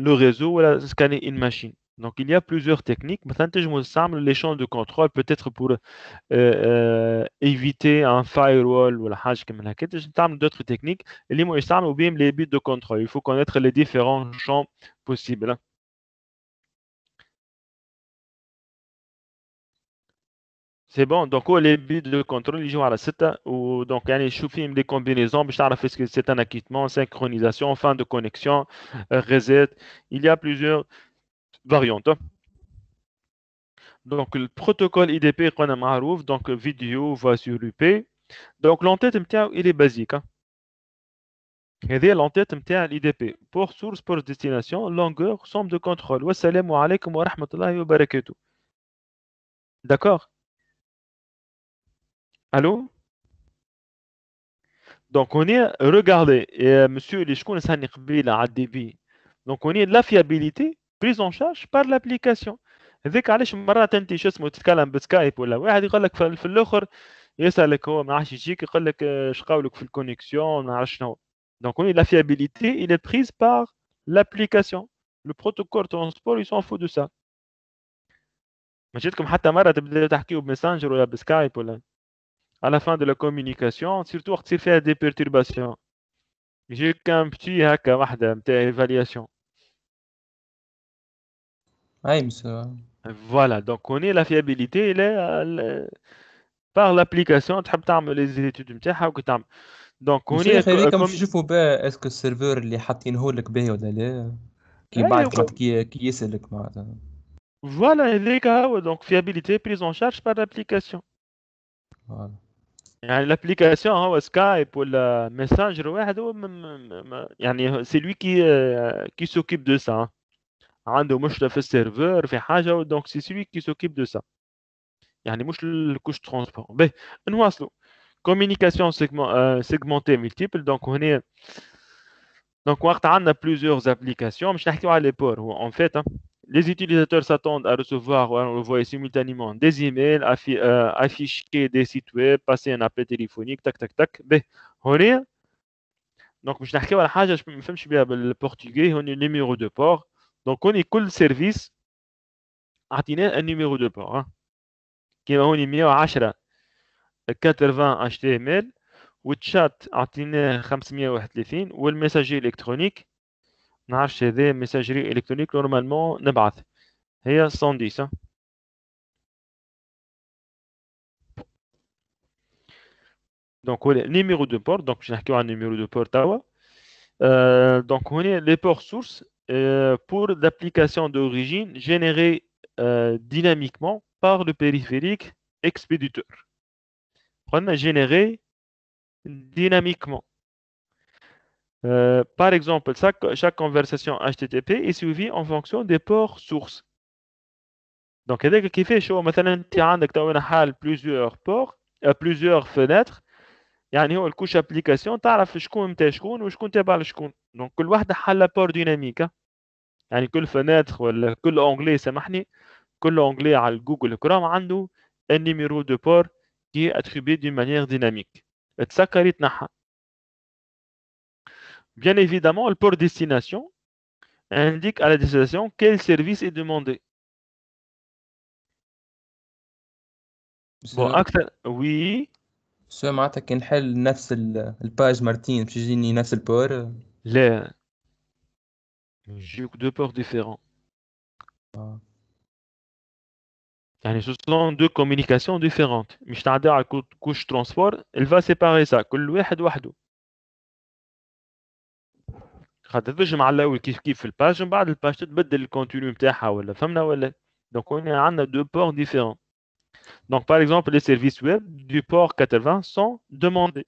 le réseau ou scanner une machine. Donc, il y a plusieurs techniques. Maintenant, je me semble les champs de contrôle, peut-être pour éviter un firewall ou la hash comme ça. Je me d'autres techniques. Et les mots, ou bien les bits de contrôle. Il faut connaître les différents champs possibles. C'est bon. Donc, les bits de contrôle, ils jouent à la 7. Ou donc, il y a des combinaisons. Est-ce que c'est un acquittement, synchronisation, fin de connexion, reset. Il y a plusieurs variantes. Donc, le protocole IDP qu'on a معروف, donc vidéo va sur IP. Donc, l'entête il est basique. هذه l'entête نتاع l'IDP. Port source, port destination, longueur, somme de contrôle. Wassalamu alaikum wa rahmatullahi wa barakatuh. D'accord? Allô? Donc, on est, regardez, monsieur les شكون سهل قبيله على الديبي. Donc, on est la fiabilité prise en charge par l'application. هذاك علاش مرات انت شو اسمه تتكلم بسكايب ولا واحد يقول لك في الاخر يسالك هو ما عادش يجيك يقول لك اش قولك في الكونيكسيون ما عرفش شنو. Donc on est la fiabilité il est prise par l'application. Le protocole transport il s'en fout de ça. ما جاتكم حتى مره تبداو تحكيو بمسنجر ولا بسكايب ولا à la fin de la communication surtout وقت تصير فيها des perturbations يجيك un petit هكا واحده نتاع évaluation. اي مسيو. Voilà, donc on est la fiabilité elle est par l'application تحب تعمل les études نتاعها وكتعمل. Donc on مسيو est هذيك باش نشوفوا بها اسكو السيرفور اللي حاطينه لك به ولا لا كي بعد كي يسالك معناتها. Voilà, هذيك هو donc fiabilité prise en charge par l'application. Voilà. يعني l'application هو سكايب ولا ميسنجر واحد هو يعني c'est lui qui s'occupe de ça. عنده مشكلة في السيرفر في حاجة donc c'est celui qui s'occupe de ça. يعني مش الكوش ترانسبور. باهي نواصلوا. Communication segmentée multiple. Donc on est donc on a plusieurs applications. مش نحكيو على les ports. En fait, les utilisateurs s'attendent à recevoir ou à envoyer simultanément des emails, afficher des sites web, passer un appel téléphonique, tac tac tac. باهي هنا donc مش نحكيو على حاجة ما نفهمش بها بالبرتغالي هوني numéro de port. Donc on est كل service عطيناه un numéro de port. كيما هوني 110 80 HTML والتشات اعطيناه 531 والمساجي الكترونيك نعرفش هذا ميساجري الكترونيك نورمالمون نبعث هي 110 دونك هو نيميرو دو بور دونك باش نحكيو على نيميرو دو بور توا دونك هنا لي بور سورس pour l'application d'origine générée dynamiquement par le périphérique expéditeur. On a généré dynamiquement. Par exemple, chaque conversation HTTP est suivie en fonction des ports sources. Donc, هذاك كيفاش هو مثلا انت عندك تو حال plusieurs ports plusieurs fenêtres يعني هو الكوش ابليكاسيون تعرف شكون نتاع شكون وشكون تابع لشكون. دونك كل واحده حل بور ديناميك يعني كل فناتر ولا كل اونجلي سامحني كل اونجلي على جوجل كروم عنده النيميرو دو بور qui est attribué d'une manière dynamique. تسكر يتنحى. Bien évidemment, le port destination indique à la destination quel service est demandé. Bon, أكثر oui. شو معناتها كي نحل نفس الباج مرتين باش يجيني نفس البور؟ لا. J'ai deux ports différents. يعني ce sont deux communications différentes. مش تعدي على couche transport, elle va séparer ça. كل واحد وحده. خاطر تنجم على الأول كيف في الباج من بعد الباج تتبدل الكونتينيو نتاعها ولا فهمنا ولا. Donc on a عندنا deux ports différents. Donc par exemple les services web du port 80 sont demandés.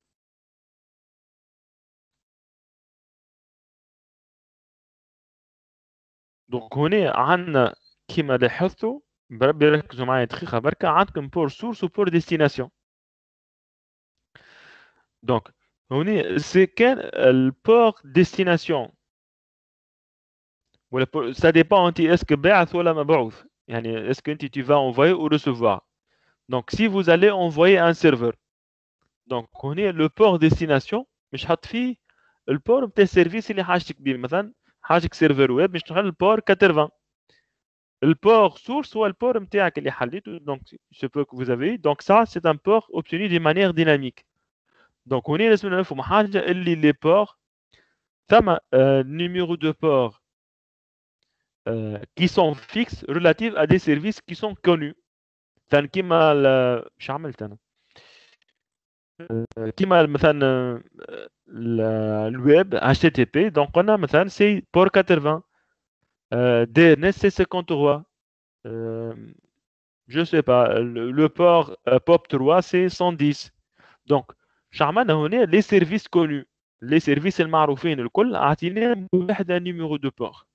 Donc هنا عندنا كيما لاحظتوا بربي ركزوا معايا دقيقة بركة عندكم بور سورس وبور ديستيناسيون. دونك هنا سي كان البور ديستيناسيون ولا ça dépend انت اسكو باعث ولا مبعوث يعني اسكو انت tu vas envoyer ou recevoir. Donc si vous allez envoyer un serveur donc هنا le port destination مش حط فيه البور نتاع السيرفيس اللي حاجتك بيه مثلا حاجتك سيرفر ويب مش تخلي البور 80. البور source هو البور نتاعك اللي حليته donc ce que vous avez donc ça c'est un port obtenu de manière dynamique. Donc هنا لازم نفهم حاجه اللي لي بور ثم numéro de port qui sont fixes relatifs à des services qui sont connus. مثلا كيما مش عملت انا كيما مثلا الويب HTTP donc قلنا مثلا c'est port 80 DNS c'est 53 je sais pas le port POP3 c'est 110. donc عملنا هنا les services connus les services المعروفين الكل اعطيناهم واحد numéro de port.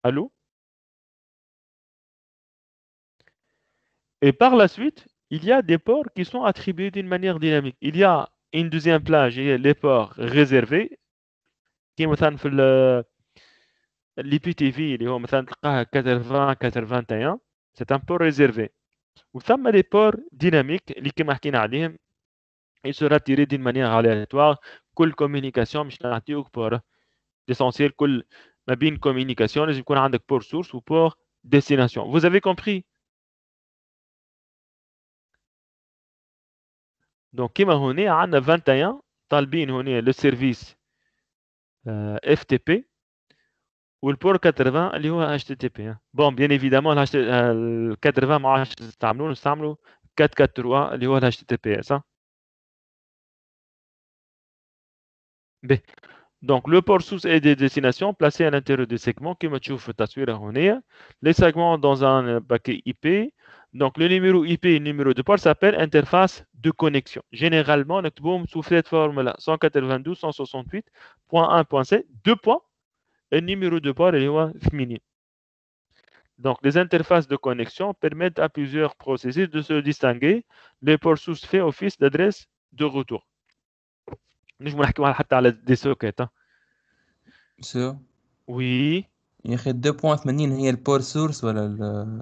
Allô? Et par la suite, il y a des ports qui sont attribués d'une manière dynamique. Il y a une deuxième plage, il y a les ports réservés qui مثلا في l'IPTV اللي هو مثلا تلقاها 80 81 c'est un port réservé. وثم des ports dynamiques اللي كما حكينا عليهم il sera tiré d'une manière aléatoire كل communication مش نعطيوك بور l'essentiel كل ما بين communication لازم يكون عندك port source و port destination. Vous avez compris? Donc كما هنا عندنا 21 طالبين هنا le service FTP والبور 80 اللي هو HTTP. Bon bien évidemment ال 80 ما عادش نستعملوه نستعملوا 443 اللي هو ال HTTP صح؟ ب Donc le port source et des destinations placés à l'intérieur des segments كما تشوف في التصويرة هنا. Les segments dans un paquet IP. Donc le numéro IP et le numéro de port s'appelle interface de connexion. Généralement نكتبوهم sous cette forme-là 192.168.1.7 2 points et le numéro de port اللي هو 8. Donc les interfaces de connexion permettent à plusieurs processus de se distinguer. Les ports source fait office d'adresse de retour. نجم نحكيو حتى على دي سوكيت. شو؟ وي يا اخي 2.80 هي البور سورس ولا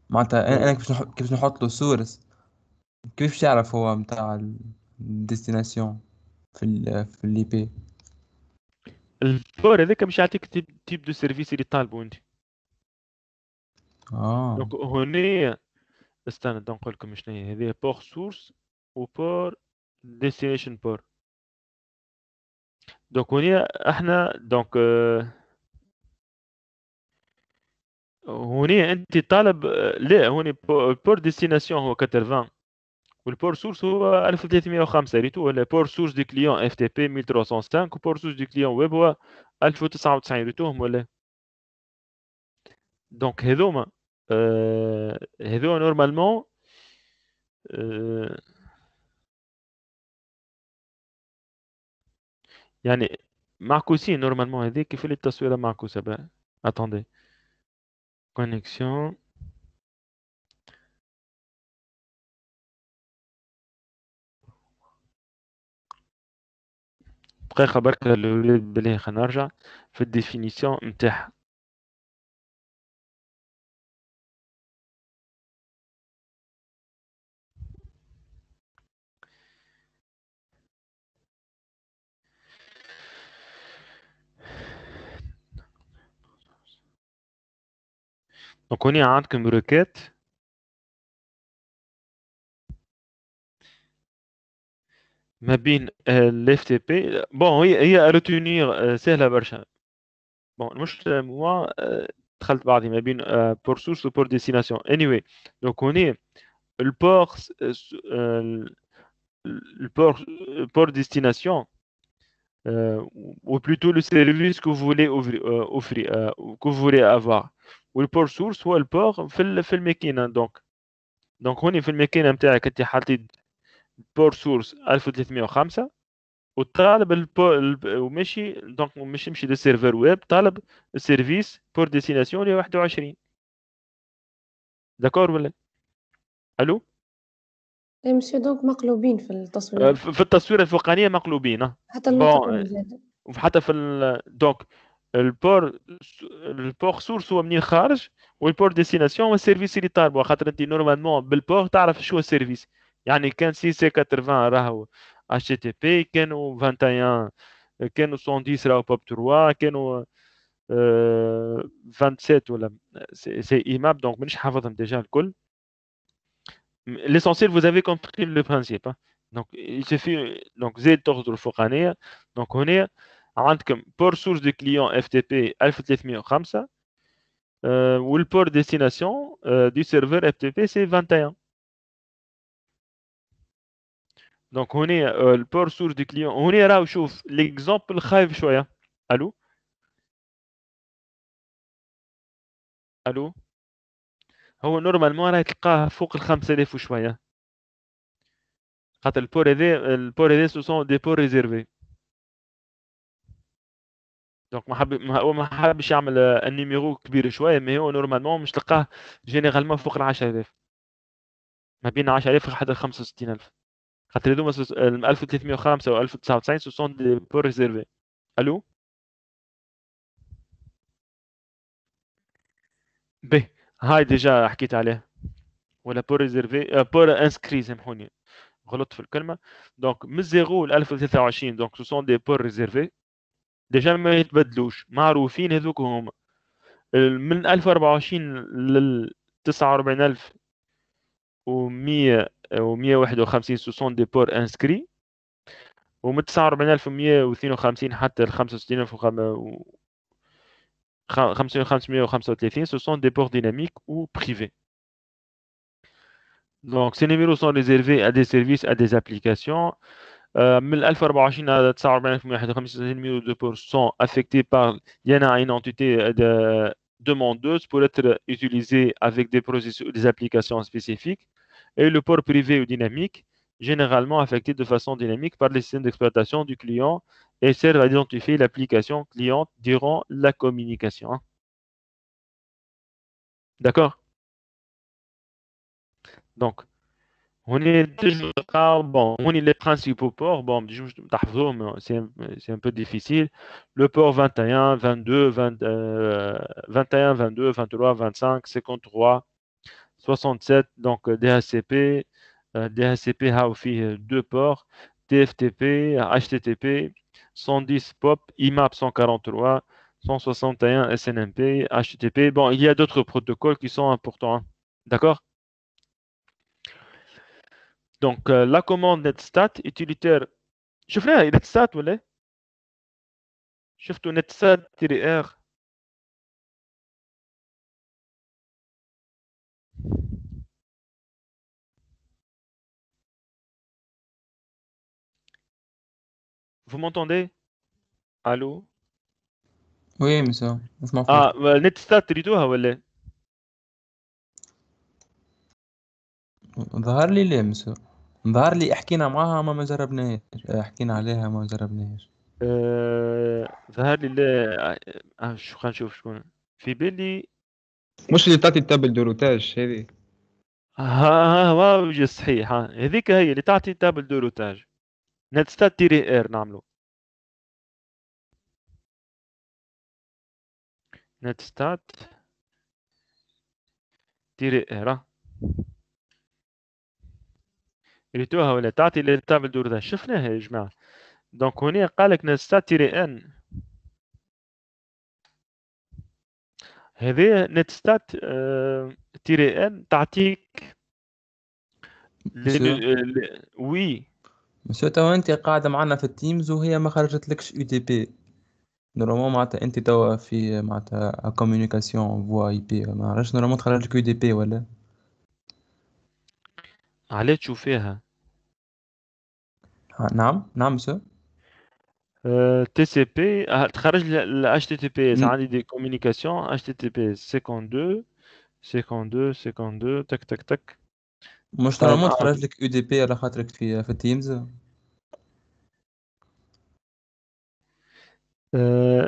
معناتها انا كيفاش نحط له سورس كيف باش يعرف هو نتاع الديستيناسيون في الاي بي؟ البور هذاك مش يعطيك تيب دو سيرفيس اللي طالبه انت. دونك هنا استنى نقول لكم شنو هي هذه بور سورس و port destination port. دونك هنا احنا دونك هنا انت طالب لا هنا البور ديستيناسيون هو 80 والبور سورس هو 1305 ريتو ولا بور سورس دي كليون اف تي بي 1305 وبور سورس دي كليون ويب هو 1099 ريتوهم ولا دونك هذوما هذوما نورمالمون يعني معكوسين نورمالمون هذيك كيف اللي التصويره معكوسه بقى اتوندي كونيكسيون دقيقه برك الاولاد بلي خلينا نرجع في الديفينيسيون نتاعها. دونك هنا عندكم روكات ما بين الاف تي بي بون هي روتونير سهله برشا. بون المشكله هو دخلت بعضي ما بين بور سورس وبور ديستيناسيون anyway. دونك هنا البور البور destination ou plutôt le service que vous voulez offrir que vous voulez avoir والبور سورس هو البور في الماكينه. دونك هوني في الماكينه نتاعك انت حطيت بور سورس 1305 وطالب وماشي دونك مش يمشي للسيرفر ويب طالب السيرفيس بور ديستيناسيون ل 21. داكور ولا الو؟ اي مسيو دونك مقلوبين في التصوير في التصويره الفوقانيه مقلوبين حتى اللقطة زادة. وحتى في دونك البور سورس هو منين خارج والبور ديستيناسيون هو السيرفيس اللي طالبه خاطر انت نورمالمون بالبور تعرف شو السيرفيس. يعني كان سي 80 راهو اتش تي تي بي كانوا 21 كانوا 110 راهو بوب 3 كانوا 27 ولا سي ايماب دونك مانيش حافظهم ديجا الكل. L'essentiel, vous avez compris le principe. Hein. Donc, il suffit donc زيد تاخذوا الفوقانية. donc هنا عندكم بور سورس دو كليون اف تي بي 1305 والبور ديستيناسيون دو سيرفر اف تي بي سي 21. donc هنا البور سورس دو كليون هنا راهو شوف ليكزامبل خايف شوية. الو الو هو نورمالمون راهي تلقاه فوق 5000 وشوية خاطر البور هذا سو دي بور ريزيرفي. دونك ما حبش يعمل النيميرو كبير شويه مي هو نورمالمون مش تلقاه جينيرالمون فوق ال 10000 ما بين 10000 لحد 65000 خاطر هذوما 1305 و 1099 سو دي بور ريزيرفي. الو به هاي ديجا حكيت عليه ولا بور ريزيرفي بور انسكري سامحوني غلطت في الكلمه. دونك من 0 ل 1023 دونك سو دي بور ريزيرفي ديجا ما يتبدلوش معروفين هذوك هما. من 1024 لل 49000 و 100 و 151 سوسون دي بور انسكري ومن 49152 حتى ل 65535 سوسون دي بور ديناميك ou privés. Donc ces numéros sont réservés à des services, à des applications. من 1024 à 49151 ces numéros de port sont affectés par il y en a une entité demandeuse pour être utilisée avec des processus, des applications spécifiques. Et le port privé ou dynamique, généralement affecté de façon dynamique par les systèmes d'exploitation du client et sert à identifier l'application client durant la communication. D'accord? Donc, on est bon, on est les principaux ports. Bon, c'est un peu difficile. Le port 21, 22, 21, 22, 23, 25, 53, 67, donc DHCP. DHCP a aussi deux ports, TFTP, HTTP, 110 POP, IMAP 143, 161 SNMP, HTTP. Bon, il y a d'autres protocoles qui sont importants. Hein. D'accord? Donc la commande netstat utilitaire شفناها netstat ولا شفتوا netstat-r vous m'entendez allô وي مسيو نسمع فيك. netstat ريتوها ولا ظهر لي ليه مسيو، ظهر لي حكينا معاها ما جربناهاش، حكينا عليها ما جربناهاش. ظهر لي لا شو خلينا نشوف شكون في بالي مش اللي تعطي التابل دو روتاج هذه؟ ها وجه صحيح هذيك هي اللي تعطي تابل دو روتاج نتستات تيري ار نعملو نتستات تيري ار ريتوها ولا تعطي للتابل دو روتاج شفناها يا جماعه دونك هنا قال لك نتستات تيري ان هذه نتستات تيري ان تعطيك وي مسيو توا انت قاعده معنا في التيمز وهي ما خرجت لكش يو دي بي نورمالمون، معناتها انت توا في معناتها كوميونيكاسيون فوا اي بي، ما عرفتش نورمالمون تخرج لك يو دي بي ولا علاه تشوفيها نعم نعم مسيو. تي سي بي تخرج ل اتش تي تي بي اس عندي دي كوميونيكاسيون اتش تي تي بي اس 52 52 52 تك تك تك مش تايم نورمالمون اوت تخرج لك يو دي بي على خاطرك في التيمز.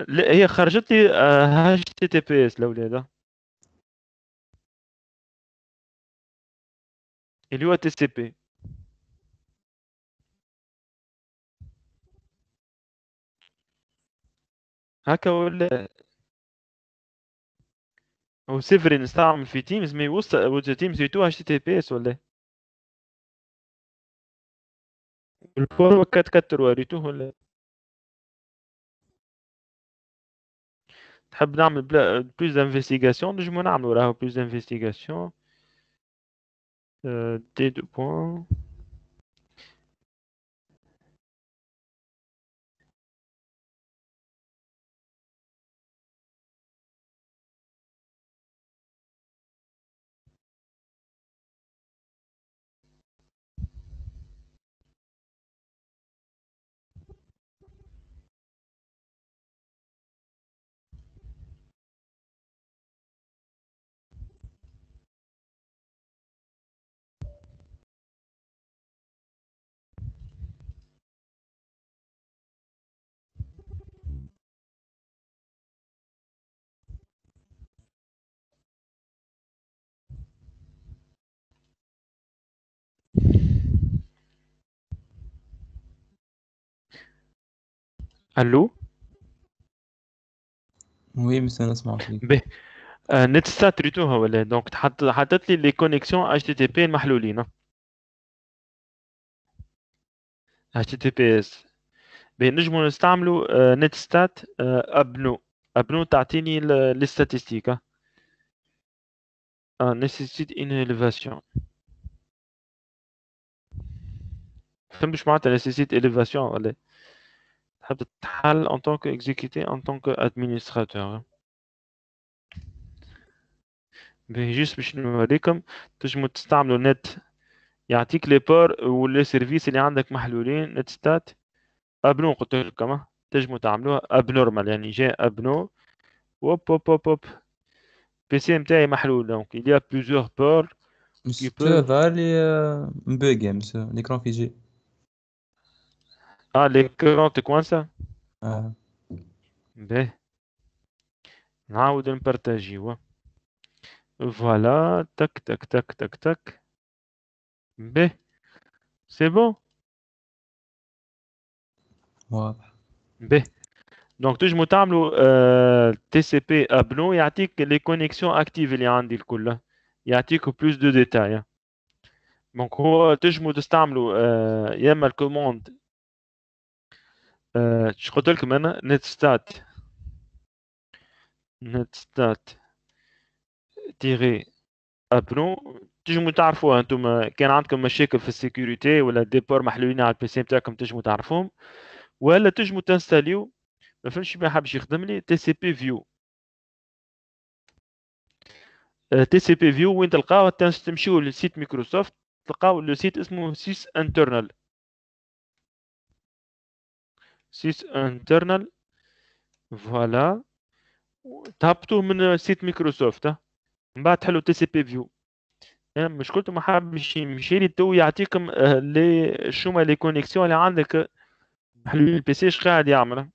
لا هي خرجت لي اتش تي تي بي اس الاولاد اللي هو تي سي بي هكا ولا هو سيفري نستعمل في تيمز ما يوصل تيمز يتو اتش تي تي بي اس ولا البور كتر وريتوه ولا تحب نعمل بلوز دانفستيغاسيون نجمو نعملو راهو بلوز دانفستيغاسيون دي دو بوان الو وي مسيو نسمع فيك. به نت ستات ريتوها ولا دونك حطت لي لي كونيكسيون اتش تي تي بي المحلولين اتش تي تي بي اس نجمو نستعملو نت ستات ابنو تعطيني لي ستاتيستيك nécessite une élévation فهمتش معناتها nécessite élévation ولا تحب تتحل en tant que exécuté en tant que administrateur جيست باش نوريكم تنجمو تستعملوا نت يعطيك لي بار ولي سيرفيس اللي عندك محلولين نت ستات ابنو قلت لكم تنجموا تعملوها ابنورمال يعني جاء ابنو ووب بي سي نتاعي محلول دونك il y a plusieurs ports qui مسيو peuvent ظهر لي مبوغي مسيو ليكرون فيجي. l'écran تكوانسا آه. به نعاود نبارطاجيوه فوالا تك تك تك تك تك به سي بون واضح. به دونك تنجموا تعملوا تي سي بي ابنو يعطيك لي كونيكسيون اكتيف اللي عندي الكل يعطيك بلوس دو ديتاي دونك هو تنجموا تستعملوا يا اما الكوموند شو قلت لكم انا نت ستات تيري ابنو تنجموا تعرفوها انتم كان عندكم مشاكل في السيكوريتي ولا ديبور محلولين على البي سي نتاعكم تنجموا تعرفوهم، ولا تنجموا تنستاليو. ما فهمتش ما حابش يخدم لي تي سي بي فيو. تي سي بي فيو وين تلقاوه تمشيو للسيت مايكروسوفت تلقاو لو سيت اسمه سيس انترنال. سيس انترنال فوالا، تهبطوه من سيت مايكروسوفت. من بعد تحلوا تي سي بي فيو. مشكلته ما حابش يمشي لي تو يعطيكم لي شوما لي كونيكسيون اللي عندك محلول البي سي اش قاعد يعمل.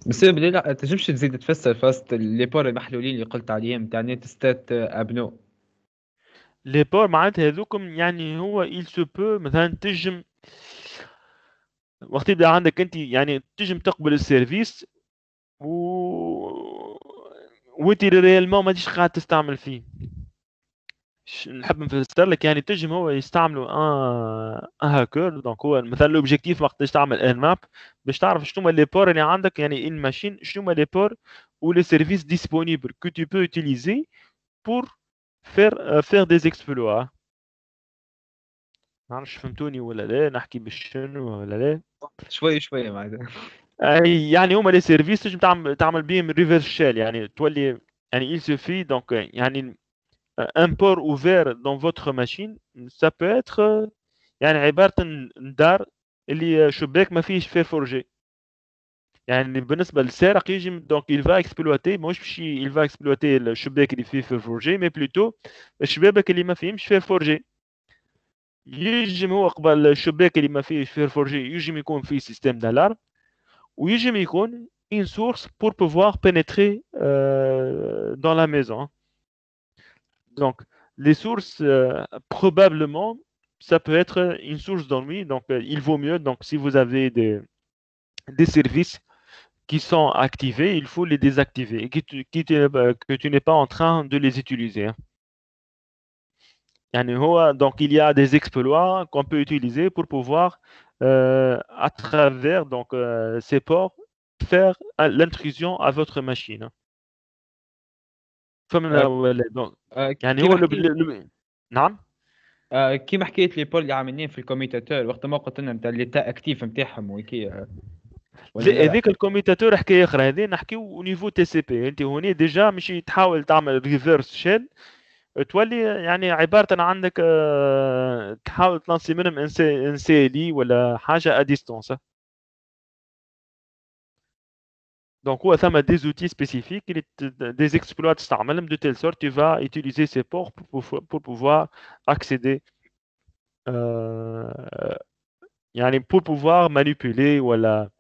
بس بالله لا تنجمش تزيد تفسر فاست لي بور المحلولين اللي قلت عليهم تاع نت ستات ابنو. لي بور معناتها هذوكم يعني هو il se peut مثلا تنجم وقت يبدا عندك انت يعني تنجم تقبل السيرفيس وانت ريالمون ما تيش قاعد تستعمل فيه. نحب نفسر لك يعني تنجم هو يستعملوا ان هاكر. دونك هو مثلا لوبجيكتيف وقت تعمل ان ماب باش تعرف شنو هما لي بور اللي عندك يعني ان ماشين شنو هما لي بور ou les services disponibles que tu peux utiliser pour faire des exploits. ما نعرفش فهمتوني ولا لا، نحكي بالشنو ولا لا. شوي شوي معناتها. اي يعني هما لي سيرفيس تنجم تعمل بهم ريفرس شيل يعني تولي يعني il suffit donc يعني un port ouvert dans votre machine ça peut être يعني عبارة عن دار اللي شباك ما فيش فير فورجي. يعني بالنسبة للسارق يجي دونك il va exploiter ماهوش باش il va exploiter الشباك اللي فيه فير فورجي مي بلوتو الشبابك اللي ما فيهمش فير فورجي. يجم هو قبل الشباك اللي ما فيهش فير فورجي يجم يكون فيه سيستم دالارم ويجم يكون une source pour pouvoir pénétrer dans la maison. Donc les sources probablement ça peut être une source d'ennui. Donc il vaut mieux donc si vous avez des services qui sont activés, il faut les désactiver et que tu n'es pas en train de les utiliser. Donc il y a des exploits qu'on peut utiliser pour pouvoir à travers donc ces ports faire l'intrusion à votre machine. فهمنا ولا donc يعني هو نعم كيما حكيت لي بول اللي عاملين في الكوميتاتور وقت ما قلت لنا نتاع ليتا اكتيف نتاعهم وكي هذيك الكوميتاتور حكايه اخرى. هذه نحكيو نيفو تي سي بي. انت هوني ديجا ماشي تحاول تعمل ريفيرس شيل تولي يعني عباره عندك تحاول تلانسي منهم ان سي لي ولا حاجه ا ديستونس. Donc هو ثم des outils spécifiques des exploits تستعملهم de telle sorte tu vas utiliser ces ports pour pouvoir accéder يعني pour pouvoir manipuler ولا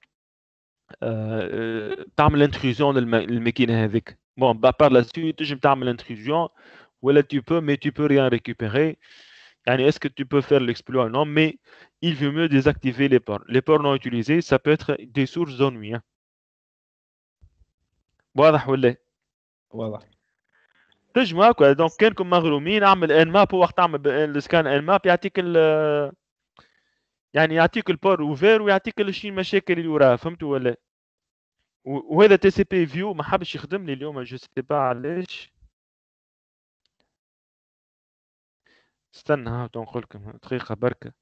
تعمل intrusion للماكينه هذيك. Bon par la suite تنجم تعمل intrusion ولا tu peux mais tu peux rien récupérer. يعني est-ce que tu peux faire l'exploit? Non, mais il vaut mieux désactiver les ports. Les ports non utilisés ça peut être des sources d'ennui. واضح ولا؟ واضح. تنجم هكا دونك كانكم مغرومين اعمل ان ماب وقت تعمل السكان ان ماب يعطيك يعني يعطيك البور اوفير ويعطيك شي المشاكل اللي وراها. فهمتوا ولا؟ وهذا تي سي بي فيو ما حبش يخدم لي اليوم جو سي با علاش. استنى ها نقول لكم دقيقه بركه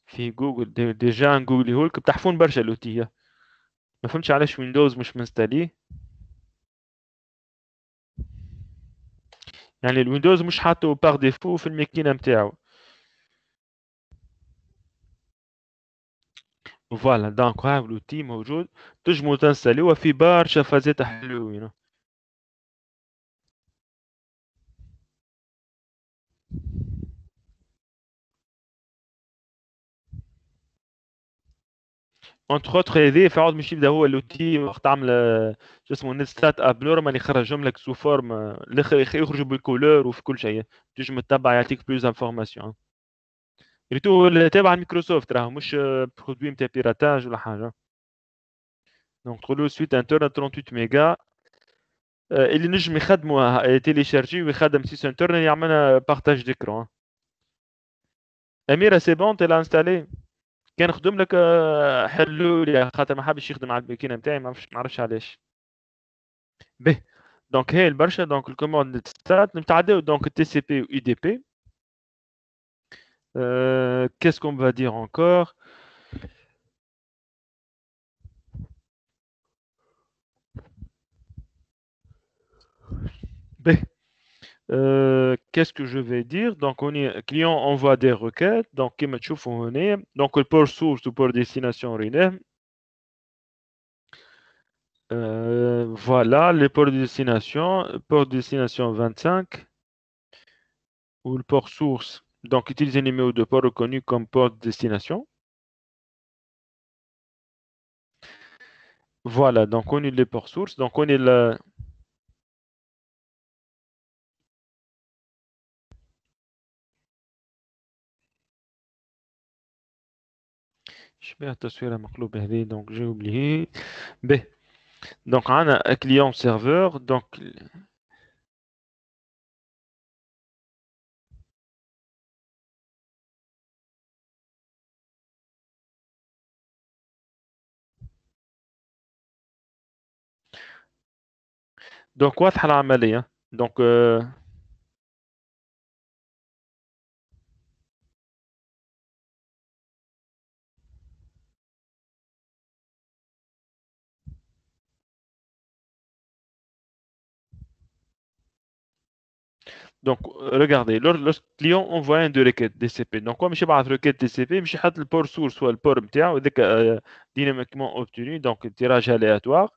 في جوجل ديجا نقوليه لكم تحفون برشا لوتيه. ما فهمتش علاش ويندوز مش منستاليه. يعني الويندوز مش حاطه باغ ديفو في الماكينه نتاعو. فوالا دونك هاو لوتي موجود تنجموا تنستاليوه في برشا فازات حلوين. اونتر اوتر هذه في عوض مش يبدا هو لوتي وقت تعمل شو اسمه نت ستات اب نورمال يخرجهم لك سو فورم الاخر يخرجوا بالكولور وفي كل شيء تنجم تتبع يعطيك بلوز انفورماسيون. ريتو تابع مايكروسوفت راه مش برودوي نتاع بيراتاج ولا حاجه. دونك تقولوا سويت انترنت 38 ميجا اللي نجم يخدموا تيليشارجي ويخدم سيس انترنت يعملنا بارتاج ديكرون. اميره سي بون تي انستالي كان نخدم لك حلوا لي خاطر ما حابش يخدم على الماكينه نتاعي ما نعرفش علاش به دونك هي البرشا دونك الكوموند ستات نتعداو دونك تي سي بي و اي دي بي qu'est-ce qu'on va dire encore ben, qu'est-ce que je vais dire donc on est client envoie des requêtes donc كما تشوفوا هنا donc le port source ou port destination ريناه voilà les ports de destination 25 ou le port source donc utilise un numéro de port reconnu comme port de destination. Voilà, donc on est les ports sources, donc on est le شبيه التصوير مقلوب هذه donc j'ai oublié B donc on a un client serveur donc واضحة العملية donc regardez le client envoie un de requête DCP donc comme je بعث requête DCP مش يحط le port source soit le port نتاعو هذاك dynamiquement obtenu donc tirage aléatoire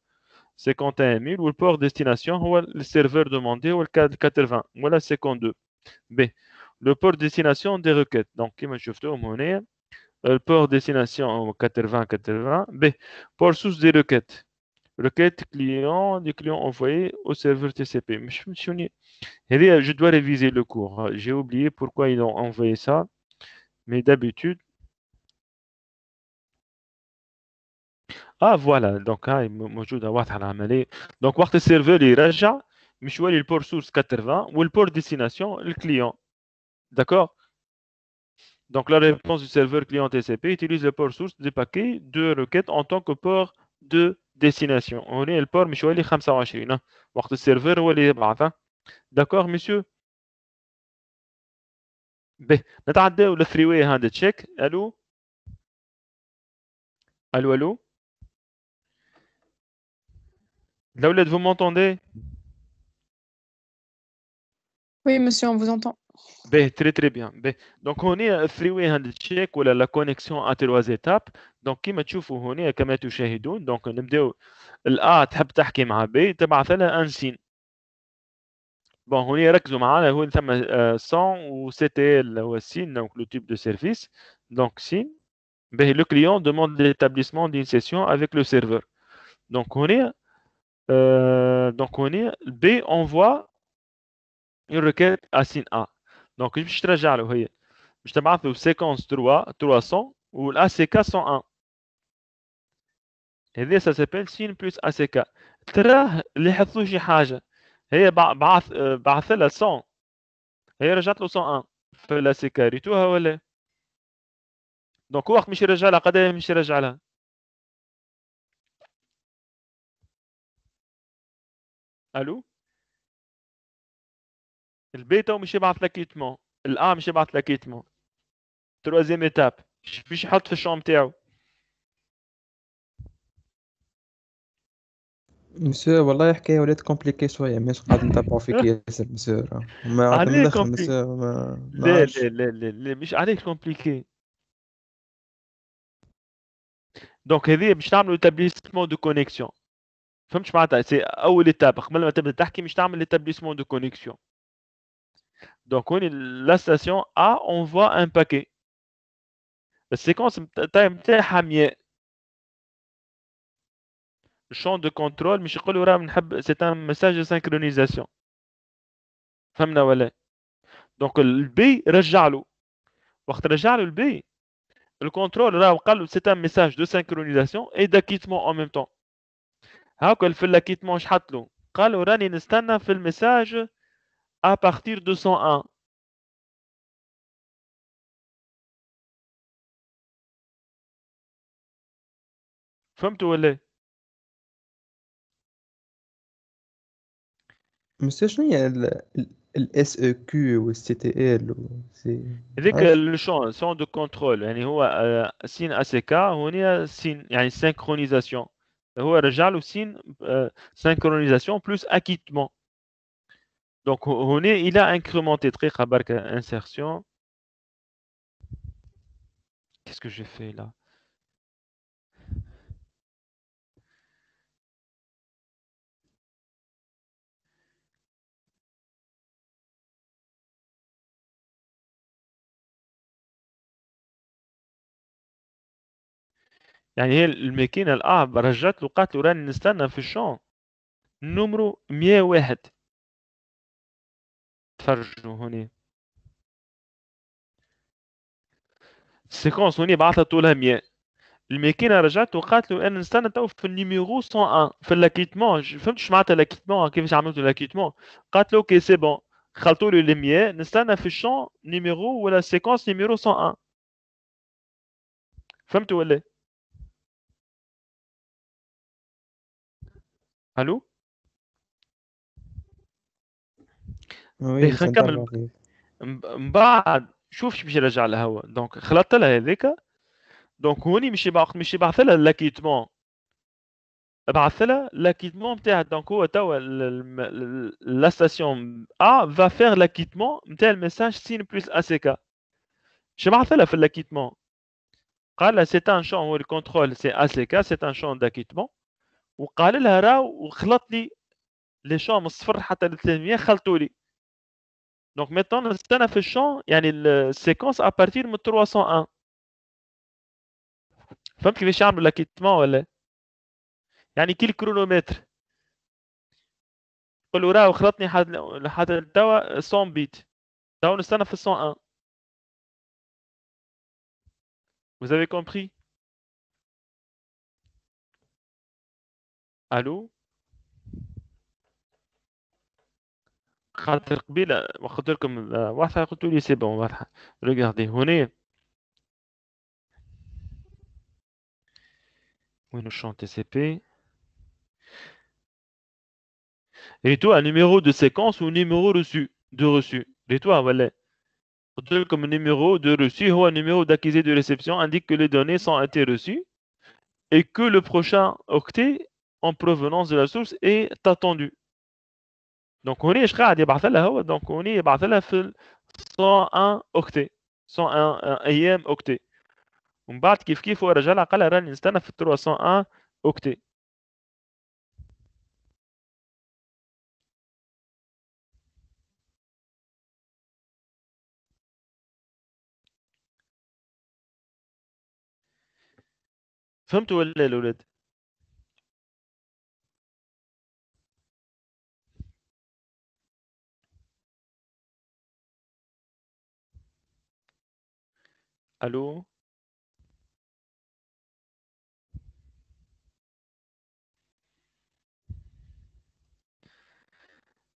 51 000 ou le port destination هو le serveur demandé ou le 80 voilà 52 B le port destination des requêtes donc كما شفتوهم هنا le port destination 80 B port source des requêtes requête client du client envoyé au serveur TCP مش شوني هذه je dois réviser le cours j'ai oublié pourquoi ils ont envoyé ça mais d'habitude voilà donc هاي موجودة واضحة العملية donc وقت السيرفر يرجع مش يولي البور سورس 80 والبور destination الكليون d'accord donc la réponse du serveur client TCP utilise le port source du paquet de requête en tant que port de destination هنا البور مش يولي 25 وقت السيرفر هو اللي يبعث d'accord monsieur به نتعداو للثري واي هاند تشيك الو الو الو Daouled, vous m'entendez? Oui, monsieur, on vous entend. Ben, très bien. Ben, donc on est freeway hand check ولا la connexion à trois étapes. donc كما تشوفوا هنا كما تشاهدون donc نبداو الA تحب تحكي مع B تبعث لها ان سين. بون هنا ركزوا معنا هو ثم 100 و CTL هو السين donc le type de service donc سين. Ben, le client demande l'établissement d'une session avec le serveur. donc هنا B envoie une requête à SYN A. Donc, je vais te dire, je te mets la séquence 300 ou l'ACK 101. Et ça s'appelle SYN plus ACK. ترى اللي حطوا شي حاجة هي بعث لها 100 هي رجعت له 101 في الACK ريتوها ولا دونك وقت مش يرجع لها قداش مش يرجع لها الو البيتا مش يبعث لك كيتمون الA مش يبعث لك كيتمون تروازيام ايتاب فيش يحط في الشوم تاعو مسيو والله حكاية ولات كومبليكي شوية مش قاعد نتابعوا فيك ياسر مسيو ما عاد من عليه الآخر كومبليكي مسيو ما لا عادش. لا لا لا لا مش عليك كومبليكي دونك هذه باش تعملوا établissement دو كونيكسيون فهمتش معناتها سي اول ايتاب قبل ما تبدا تحكي مش تعمل établissement دو كونيكسيون دونك هوني لا ستاسيون A envoie un paquet السيكونس نتاعها 100 الشون دو كنترول مش يقولوا راه نحب سي ان ميساج دو سينكرونيزاسيون فهمنا ولا دونك البي رجع له وقت رجع له البي الكنترول راه قال له سي ان ميساج دو سينكرونيزاسيون اي داكيتمون ان ميم طون هاكا في الاكيتمون شحط له قالوا راني نستنى في الميساج à partir de 101 فهمتوا ولا؟ مسيو شنو هي الاس او كيو والسي تي ال هذيك عرفت؟ لو شون دو كنترول، يعني هو سين اس كي، هنا سين يعني سينكرونيزاسيون، هو رجع له سين سينكرونيزاسيون بلس اكيتمون. دونك هنا il a incrémenté دقيقة بركة insertion. Qu'est-ce que j'ai fait là? يعني هي الماكينة الأعب رجعت له قالت له راني نستنى في الشون نمرو 101. تفرجوا هنا السيكونس هنا بعثها طولها 100. الماكينة رجعت وقالت له أنا نستنى تو في النيميرو 101 في اللاكيتمون. فهمتش معناتها لاكيتمون كيفاش عملتوا لاكيتمون؟ قالت له اوكي سي بون، خلطوا لي ال 100 نستنى في الشون نيميرو ولا سيكونس نيميرو 101. فهمتوا ولا؟ الو وي باش خلينا نكمل. نتبع فيه. من بعد شوف باش يرجع لها هو. دونك خلطت لها هذيك. دونك هوني مش يبعث لها لاكيتمون، بعث لها l'acquittement نتاعها. دونك هو توا la station A va faire l'acquittement نتاع الميساج سين بلس ACK. باش يبعث لها في l'acquittement قال لها c'est un champ هو الكونترول سي ACK c'est un champ d'acquittement، وقال لها راهو وخلط لي لي شون من الصفر حتى ل 300 خلطوا لي. دونك ميتون نستنى في الشون يعني السيكونس ابارتير من 301. فهمت كيفاش يعملوا l'acquittement ولا؟ يعني كي الكرونومتر قول له راهو خلطني حتى توا 100 بيت، توا نستنى في 101. Vous avez compris? Allô? خاطر قبيلة قلت لكم واضحة، قلتوا لي سي بون واضحة. ريغاردي هنا وين الشون تي سي بي؟ ريتوا un numéro de séquence ou numéro reçu de reçu. ريتوا ولا؟ قلت لكم numéro de reçu هو numéro d'accusé de réception indique que les données sont été reçues et que le prochain octet en provenance de la source est attendu. دونك هنا ايش قاعد يبعث لها هو؟ دونك هنا يبعث لها في 101 اوكتي 101 ايام اوكتي، ومن بعد كيف هو رجع لها قال لها راني نستنى في 301 اوكتي. فهمتوا ولا الاولاد؟ الو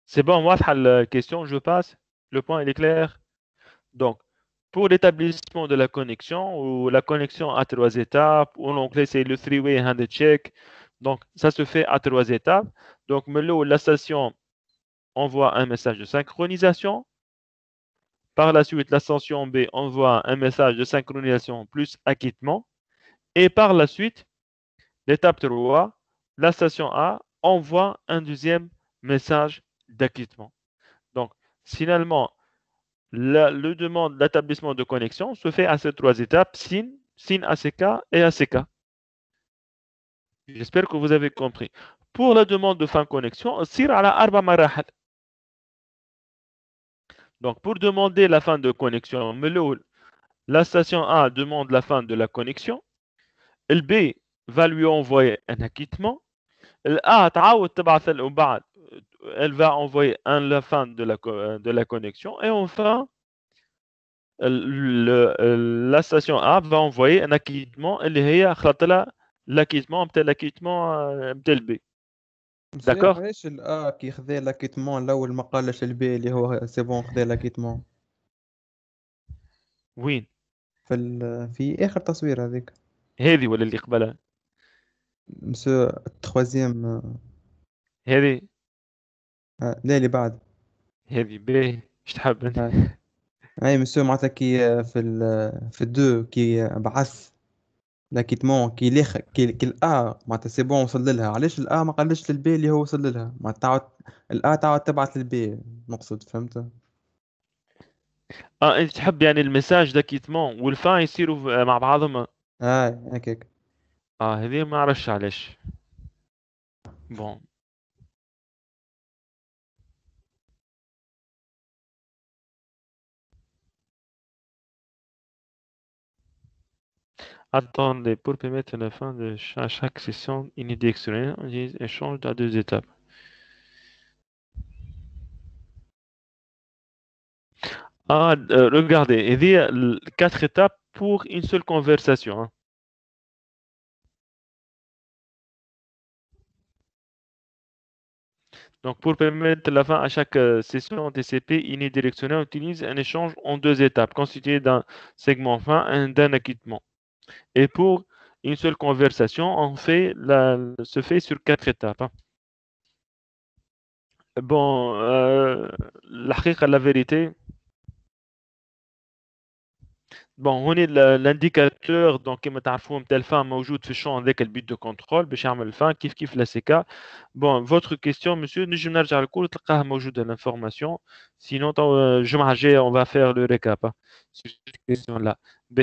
c'est bon واضحة la question, je passe. Le point il est clair. Donc pour l'établissement de la connexion ou la connexion à 3 étapes, ou en anglais c'est le three-way handshake. Donc ça se fait à 3 étapes. Donc la station envoie un message de synchronisation. Par la suite, la station B envoie un message de synchronisation plus acquittement. Et par la suite, l'étape 3, la station A envoie un deuxième message d'acquittement. Donc, finalement, le demande d'établissement de connexion se fait à ces 3 étapes, SYN, ACK et ACK. J'espère que vous avez compris. Pour la demande de fin de connexion, تصير على 4 مراحل. Donc, pour demander la fin de connexion, la station A demande la fin de la connexion. Le B va lui envoyer un acquittement. Le A تعاود تبعث له بعد elle va envoyer la fin de la connexion. Et enfin, la station A va envoyer un acquittement اللي هي خلط لها l'acquittement نتاع الB. D'accord? علاش الأ كي خذا لاكيتمون الأول ما قالش البي اللي هو سي بون خذا لاكيتمون وين؟ في آخر تصوير هذيك. هذه ولا اللي قبلها؟ مسيو التخوازيام هذه لا اللي بعد. هذه باهي ايش تحب انت؟ هاي هاي مسيو معناتها كي في الدو كي بعث لاكيتمون كي الأ معناتها سي بون وصل لها، علاش الأ ما قالش للبي اللي هو وصل لها؟ معناتها تعاود الأ تعاود تبعث للبي، نقصد فهمت؟ اه انت تحب يعني المساج داكيتمون والفان يصيروا مع بعضهم. هاي هكاك. اه هذه ما عرفش علاش. بون attendez pour permettre la fin de chaque session unidirectionnelle on dit échange à deux étapes. Ah regardez il y a quatre étapes pour une seule conversation hein. Donc, pour permettre la fin à chaque session TCP unidirectionnelle, on utilise un échange en deux étapes, constitué d'un segment fin et d'un acquittement. Et pour une seule conversation, se fait sur quatre étapes. Hein. Bon, la vérité, bon, on est l'indicateur donc كما تعرفوا نتاع الفان موجود في الشون هذاك البيت دو كنترول باش يعمل الفان كيف لا سيكا. Bon, votre question, monsieur, نجم نرجع الكل تلقاها موجودة l'information. Sinon, الجمعة الجاية, on va faire le récap hein, sur cette question-là. B.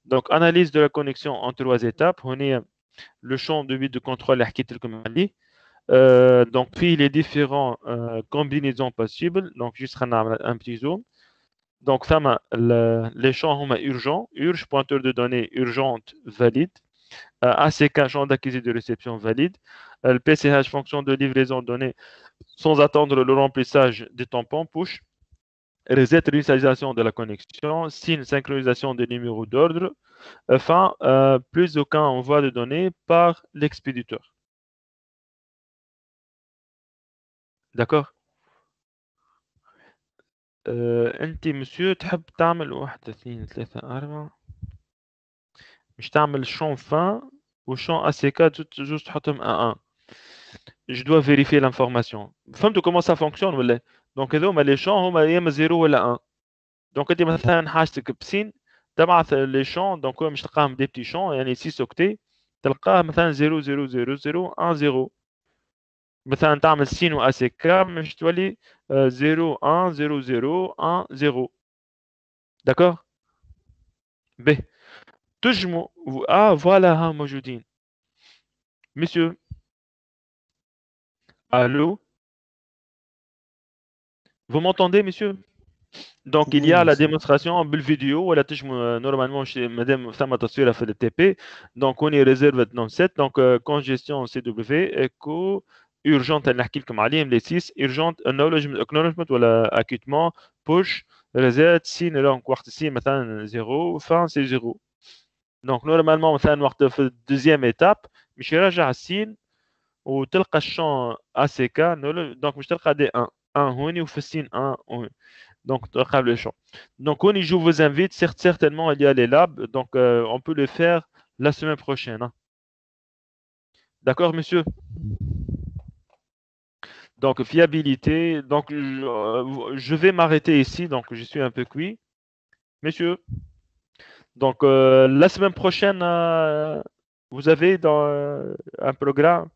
Donc, analyse de la connexion en trois étapes. On est le champ de bits de contrôle اللي حكيت لكم عليه. Donc, puis les différents combinaisons possibles. Donc, juste un petit zoom. Donc, ça, les champs sont urgents, urge, pointeur de données urgente, valide. ACK, champ d'acquisition de réception valide. Le PCH, fonction de livraison de données sans attendre le remplissage des tampons, push. Reset, réinitialisation de la connexion. Signe, synchronisation des numéros d'ordre. Enfin, plus aucun envoi de données par l'expéditeur. D'accord. انت مسيو تحب تعمل 1 2 3 4 مش تعمل شون fin وشون ACK juste تحطهم à 1. Je dois vérifier l'information. فهمتوا comment ça fonctionne ولا؟ donc هذوما les champs هما يا اما 0 ولا 1. donc انت مثلا حاجتك بسين تبعث les champs donc مش تلقاهم des petits champs يعني 6 octets تلقاه مثلا 0 0 0 0 1 0. مثلا تعمل سين و ACK مش تولي 0 1 0 0 1 0. d'accord. ب تجمع voilà ها موجودين. monsieur allô vous m'entendez monsieur. Donc il y وي a la مسيو. démonstration بالفيديو ولا تجمع normalement مادام ثم تصويرها في التي بي. donc on est réservé non 7 donc congestion CW echo urgente اللي نحكي لكم عليهم les 6 urgente acknowledgement ولا acquittement push reset سين donc وقت السين مثلا 0 fin c'est 0. donc normalement مثلا وقت في الدوزيام étape مش يرجع السين وتلقى الشون ACK donc مش تلقى دي 1 هوني وفي السين 1 هوني. Donc, le champ. Donc, je vous invite, certainement, il y a les labs. Donc, on peut le faire la semaine prochaine. Hein. D'accord, monsieur? Donc, fiabilité. Donc, je vais m'arrêter ici. Donc, je suis un peu cuit. Monsieur? Donc, la semaine prochaine, vous avez dans un programme.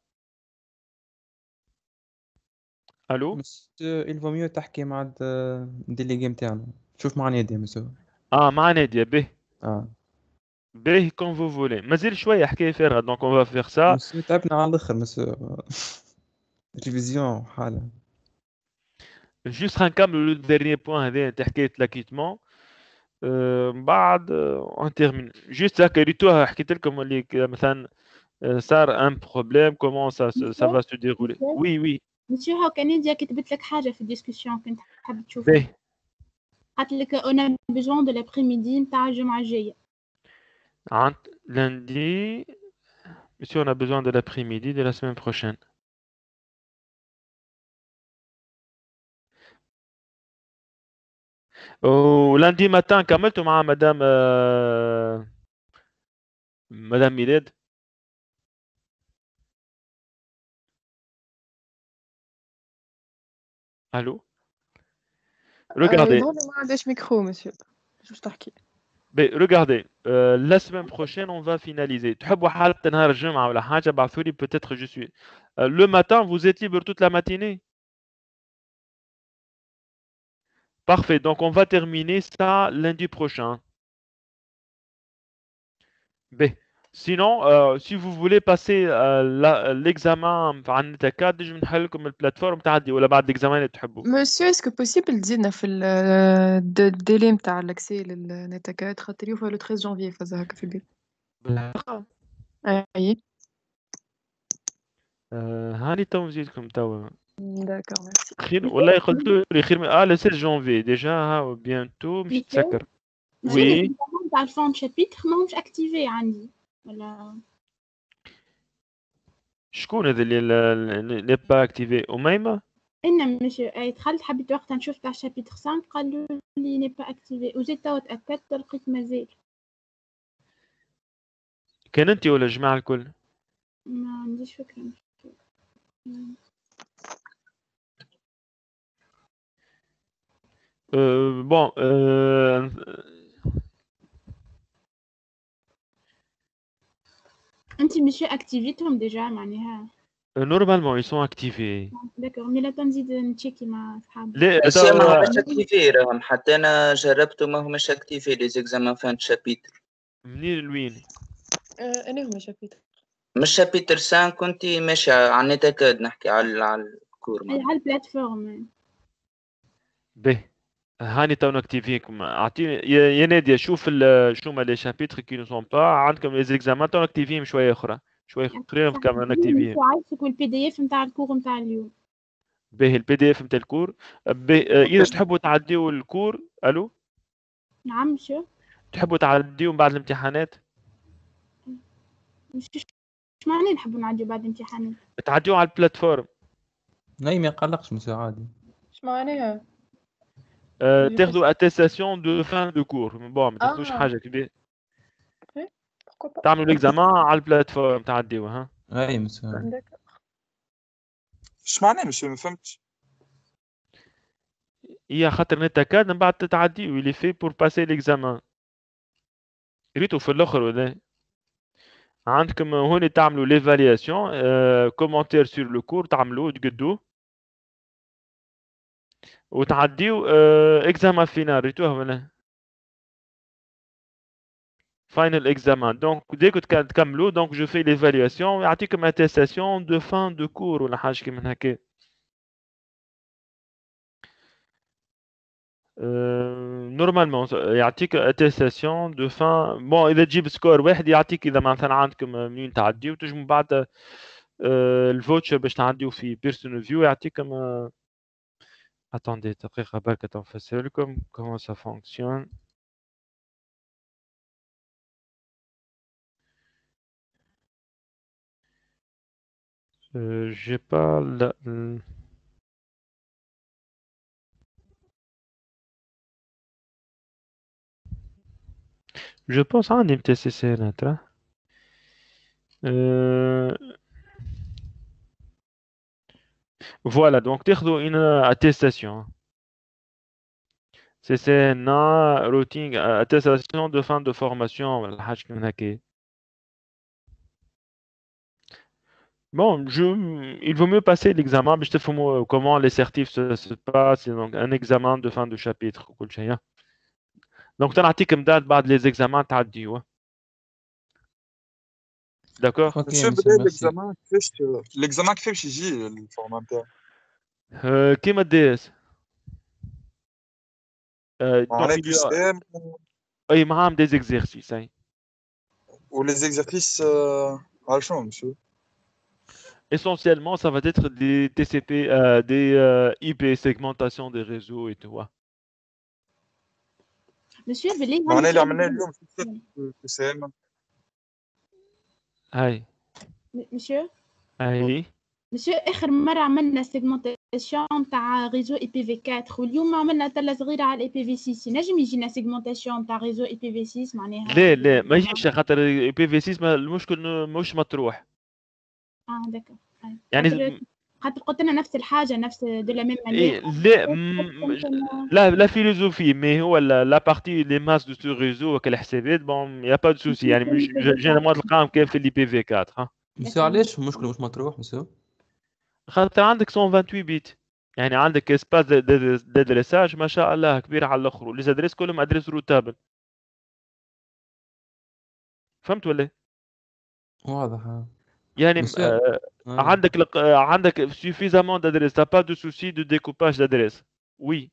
Allô? مسيو il vaut mieux تحكي مع الديليغي نتاعنا، شوف مع نادي مسيو. مع نادية به. اه به comme vous voulez. مازال شوية حكاية فارغة. Donc, on va faire ça. مسيو تعبنا على الاخر مسيو. ريفيزيون حالة. Juste le dernier point, هذا حكاية l'acquittement. بعد on termine. Juste هكا ريتوها حكيت لكم اللي مثلا صار un problème, comment ça va se dérouler. Oui, oui. مسيو هاو كنديا كتبت لك حاجة في الديسكسيون كنت حاب تشوفها. باهي. قالت لك on a besoin de l'après-midi نتاع الجمعة الجاية. Lundi, monsieur, on a besoin de l'après-midi de la semaine prochaine. lundi matin كملت مع madame Miled. Allô? Regardez. Regardez. Non, mais moi, j'ai micro, monsieur. Juste تحكي. Regardez, la semaine prochaine, on va finaliser. تحبوا حتى نهار الجمعة ولا حاجة ابعثوا لي peut-être je suis. Le matin, vous êtes libre toute la matinée? Parfait, donc on va terminer ça lundi prochain. B. Sinon, si vous voulez passer l'examen على النتاكات نجم نحل لكم البلاتفورم تعدي ولا بعد l'examen اللي تحبوا. Monsieur, est-ce que possible تزيدنا في الديلي نتاع الاكسي للنتاكات خاطر يوفى لو 13 جانفي فازا هكا في البيت. بالحق. اي. هاني تو نزيدكم توا. داكور ميرسي. خير والله قلتوا لي خير le 16 janvier déjà ها bientôt مش تسكر. Oui. Oui. تاع الفون شابيتر ماهمش اكتيفي عندي ولا شكون هذا اللي n'est pas activé أميمة؟ إن مش دخلت حبيت وقتها نشوف تاع شابيتر 5 قالوا لي ني با اكتيفي وزيد توا تأكدت لقيت مازال. كان أنت ولا الجماعة الكل؟ ما عنديش فكرة. Bon, انت مش اكتيفيتهم ديجا معناها. normalement ils sont activés. داكور مي لا تنزيد نتشيكي مع صحابي. لا بس ما هماش اكتيفي راهم حتى انا جربته ما هماش اكتيفي لي زيكزامان فان شابيتر. منين لوين؟ انا هما شابيتر. مش شابيتر 5 كنت ماشي على النتاكاد نحكي على الكور على البلاتفورم. به هاني تو نكتيفيكم اعطيني يا ناديه شوف شو ما لي شابيتر كي نو سون با عندكم لي زيكزامان تو نكتيفيهم شويه اخرى اخرين كمان نكتيفيهم. عايزك البي دي اف نتاع الكور نتاع اليوم. به البي دي اف نتاع الكور. اذا تحبوا تعديوا الكور. الو نعم شو تحبوا تعديوا بعد الامتحانات؟ مش معنى نحبوا نعديوا بعد الامتحانات. تعديوا على البلاتفورم. اي ما يقلقش مسيو عادي. ايش معناها؟ تاخذوا اتيستاسيون دو فان دو كور بون ما تاخذوش حاجه كبيره. تعملوا ليكزامان على البلاتفورم تعديوها. ها اي مسيو. ايش معناه مش ما فهمتش. هي خاطر نتاكد من بعد تتعديو اللي في بور باسي ليكزامان. ريتو في الاخر ولا عندكم هون تعملوا ليفالياسيون كومونتير سور لو كور تعملوه تقدوه وتعديو اكزامان فينال ريتوه ولا فاينل اكزامان. دونك ديك تكملوا دونك جو في ليفالياسيون يعطيكم اتيستاسيون دو فان دو كور ولا حاجه كيما هكا. نورمالمون يعطيك اتيستاسيون دو فان. بون اذا تجيب سكور واحد يعطيك اذا مثلا عندكم منين تعديو تجموا بعد الفوتشر باش تعديو في بيرسونال فيو يعطيكم. attendez دقيقه برك تنفسر لكم comment ça fonctionne. j'ai pas la je pense عندي MTCC ترى. Voilà, donc تاخذوا une attestation. C'est une routine attestation de fin de formation ولا حاجة من هكا. Bon, il vaut mieux passer l'examen باش تفهموا comment les certifs se passent. Donc un examen de fin de chapitre وكل شيء. Donc تنعطيكم دات بعد les examens تعديوه. D'accord. شو بدا الاكزامان كيفاش الاكزامان كيفاش يجي الفورمات تاعو؟ كيما الديس. اي معاهم des exercices. Ou les exercices على شنو monsieur? Essentiellement, ça va être des TCP, des IP, segmentation des réseaux et tout. Monsieur بالله معناها اللي عملناه اليوم في سام. هاي. monsieur. هاي. monsieur آخر مرة عملنا segmentation تاع ريزو IPv4 واليوم عملنا تلة صغيرة على IPv6. نجم يجينا segmentation تاع ريزو IPv6 معناها. لا ما يجيش خاطر IPv6 المشكل مش مطروح. داكور. يعني خاطر قلت لنا نفس الحاجة نفس دو لا ميم إيه مانيير. la philosophie mais هو la partie les masses de ce réseau الحسابات bon y a pas de souci يعني مش généralement تلقاهم كان في الإي بي في 4 ها مسيو علاش المشكلة مش مطروح مسيو؟ خاطر عندك 128 بيت يعني عندك اسباس دادريساج ما شاء الله كبير على الاخر ولي ادريس كلهم ادريس روتابل فهمت ولا واضح يعني مسيو عندك suffisamment d'adresses t'as pas de souci de découpage d'adresses oui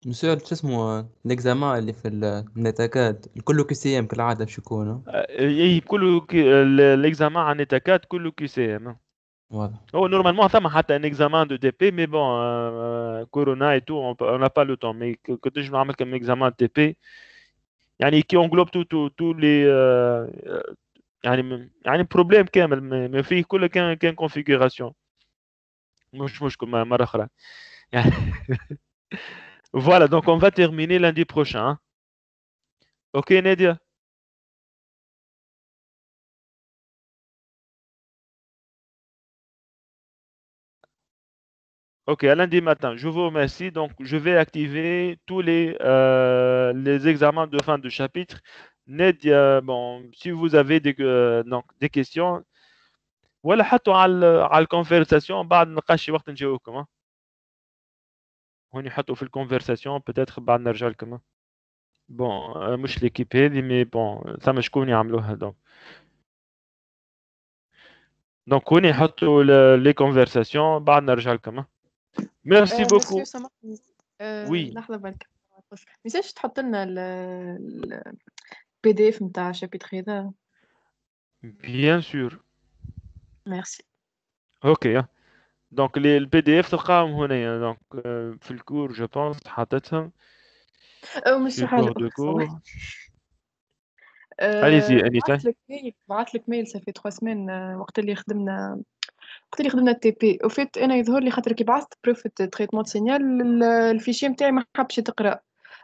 مسيو شو اسمه الاكزامان اللي في النتاكاد كله كي سي ام كالعادة باش يكون كله l'examen en état 4 كله QCM واضح Oh, normalement, ça m'a un examen de TP, mais bon, Corona et tout, on n'a pas le temps. Mais que je me ramène comme examen de TP, qui englobe tous les. يعني problème كامل ما فيه كله كان configuration. مش comme مرة أخرى. Voilà, donc on va terminer lundi prochain. Hein. Ok, Nadia? Ok, à lundi matin. Je vous remercie. Donc, je vais activer tous les examens de fin de chapitre. Bon, si vous avez des questions, ولا حطوا على الكونفرساسيون بعد نقاش وقت نجاوبكم. هوني حطوا في الكونفرساسيون peut-être بعد نرجع لكم. Bon, مش l'équipe هذه mais bon, ثم شكون يعملوها donc هوني حطوا les conversations بعد نرجع لكم. Merci beaucoup. مسيو سامحني Oui. لحظة برك ميساش تحط لنا ال PDF نتاع الشابيتر هذا Bien sûr. ميرسي Ok. Donc le PDF تلقاهم هنا donc في الكور je pense حاطتهم مش حاجة support de أخرى cours. Allez-y Anissa. بعثت لك ميل صافي 3 سمان وقت اللي خدمنا التي بي وفيت انا يظهر لي خاطر كي بعثت بروف تريتمون سينيال الفيشي نتاعي ما حبش تقرا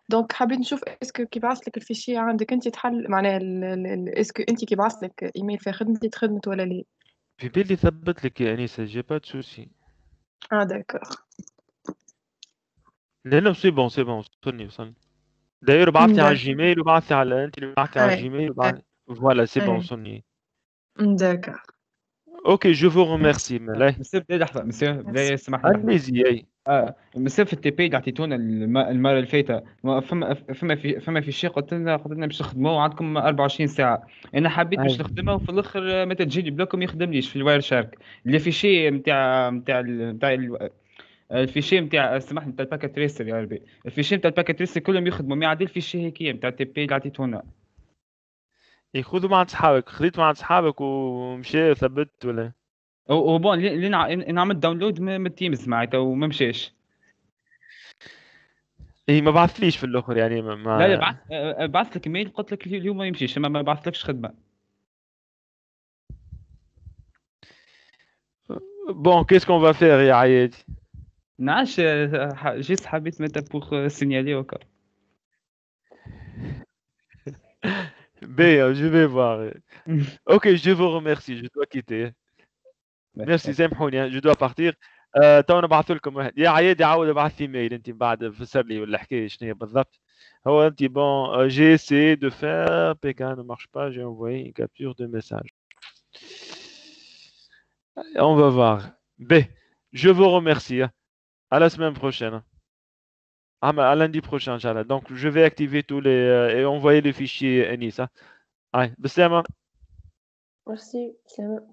دونك حبيت نشوف اسكو كي بعثت لك الفيشي عندك انت تحل معناها اسكو انت كي بعثت لك ايميل في خدمتي تخدمت ولا لا في بالي ثبت لك يا أنيسة جي با de souci. داكور لأنه سي بون وصلني. داير بعث لي على الجيميل وبعث لي على أنت اللي بعث لي على الجيميل فوالا سي بون وصلني. داكور اوكي جو فو ريميرسي ملاي. مسيو بدي لحظة مسيو بدي سمحني لحظة. Allez-y أي. مسيو في التي بي اللي عطيتونا المرة اللي فاتت فما في شيء قلت لنا باش نخدموه عندكم 24 ساعة. أنا حبيت باش نخدمه وفي الآخر متى تجي لي بلوك ما يخدمليش في الواير شارك اللي في شيء نتاع الفيشي نتاع سامحني نتاع الباكيت تريسر يا ربي الفيشي نتاع الباكيت تريسر كلهم يخدموا ما يعدل الفيشي هيك نتاع التي بي اللي عطيتونا. خذوا مع صحابك خذيت مع صحابك ومشي ثبت ولا وبون اللي عملت داونلود من التيمز معناتها وما مشاش. ما بعثليش في الاخر يعني لا بعث لك ايميل قلت لك اليوم ما يمشيش ما بعثلكش خدمه. بون كيس كون فا فير يا عيادي نعرفش جيت حبيت متى بوغ سينيالي وكا. Bien, je vais voir. Ok, je vous remercie. Je dois quitter. Merci سامحوني je dois partir. تو نبعث لكم واحد يا عيادي عاود ابعث لي ايميل انت بعد فسر لي ولا الحكايه شنو هي بالضبط. هو انت bon j'ai essayé de faire PK ne marche pas j'ai envoyé une capture de message. On va voir. B, je vous remercie. À la semaine prochaine. À lundi prochain, Inch'Allah. Donc, je vais activer tous les et envoyer le fichier Anis. Allez, bisous. Merci, salam.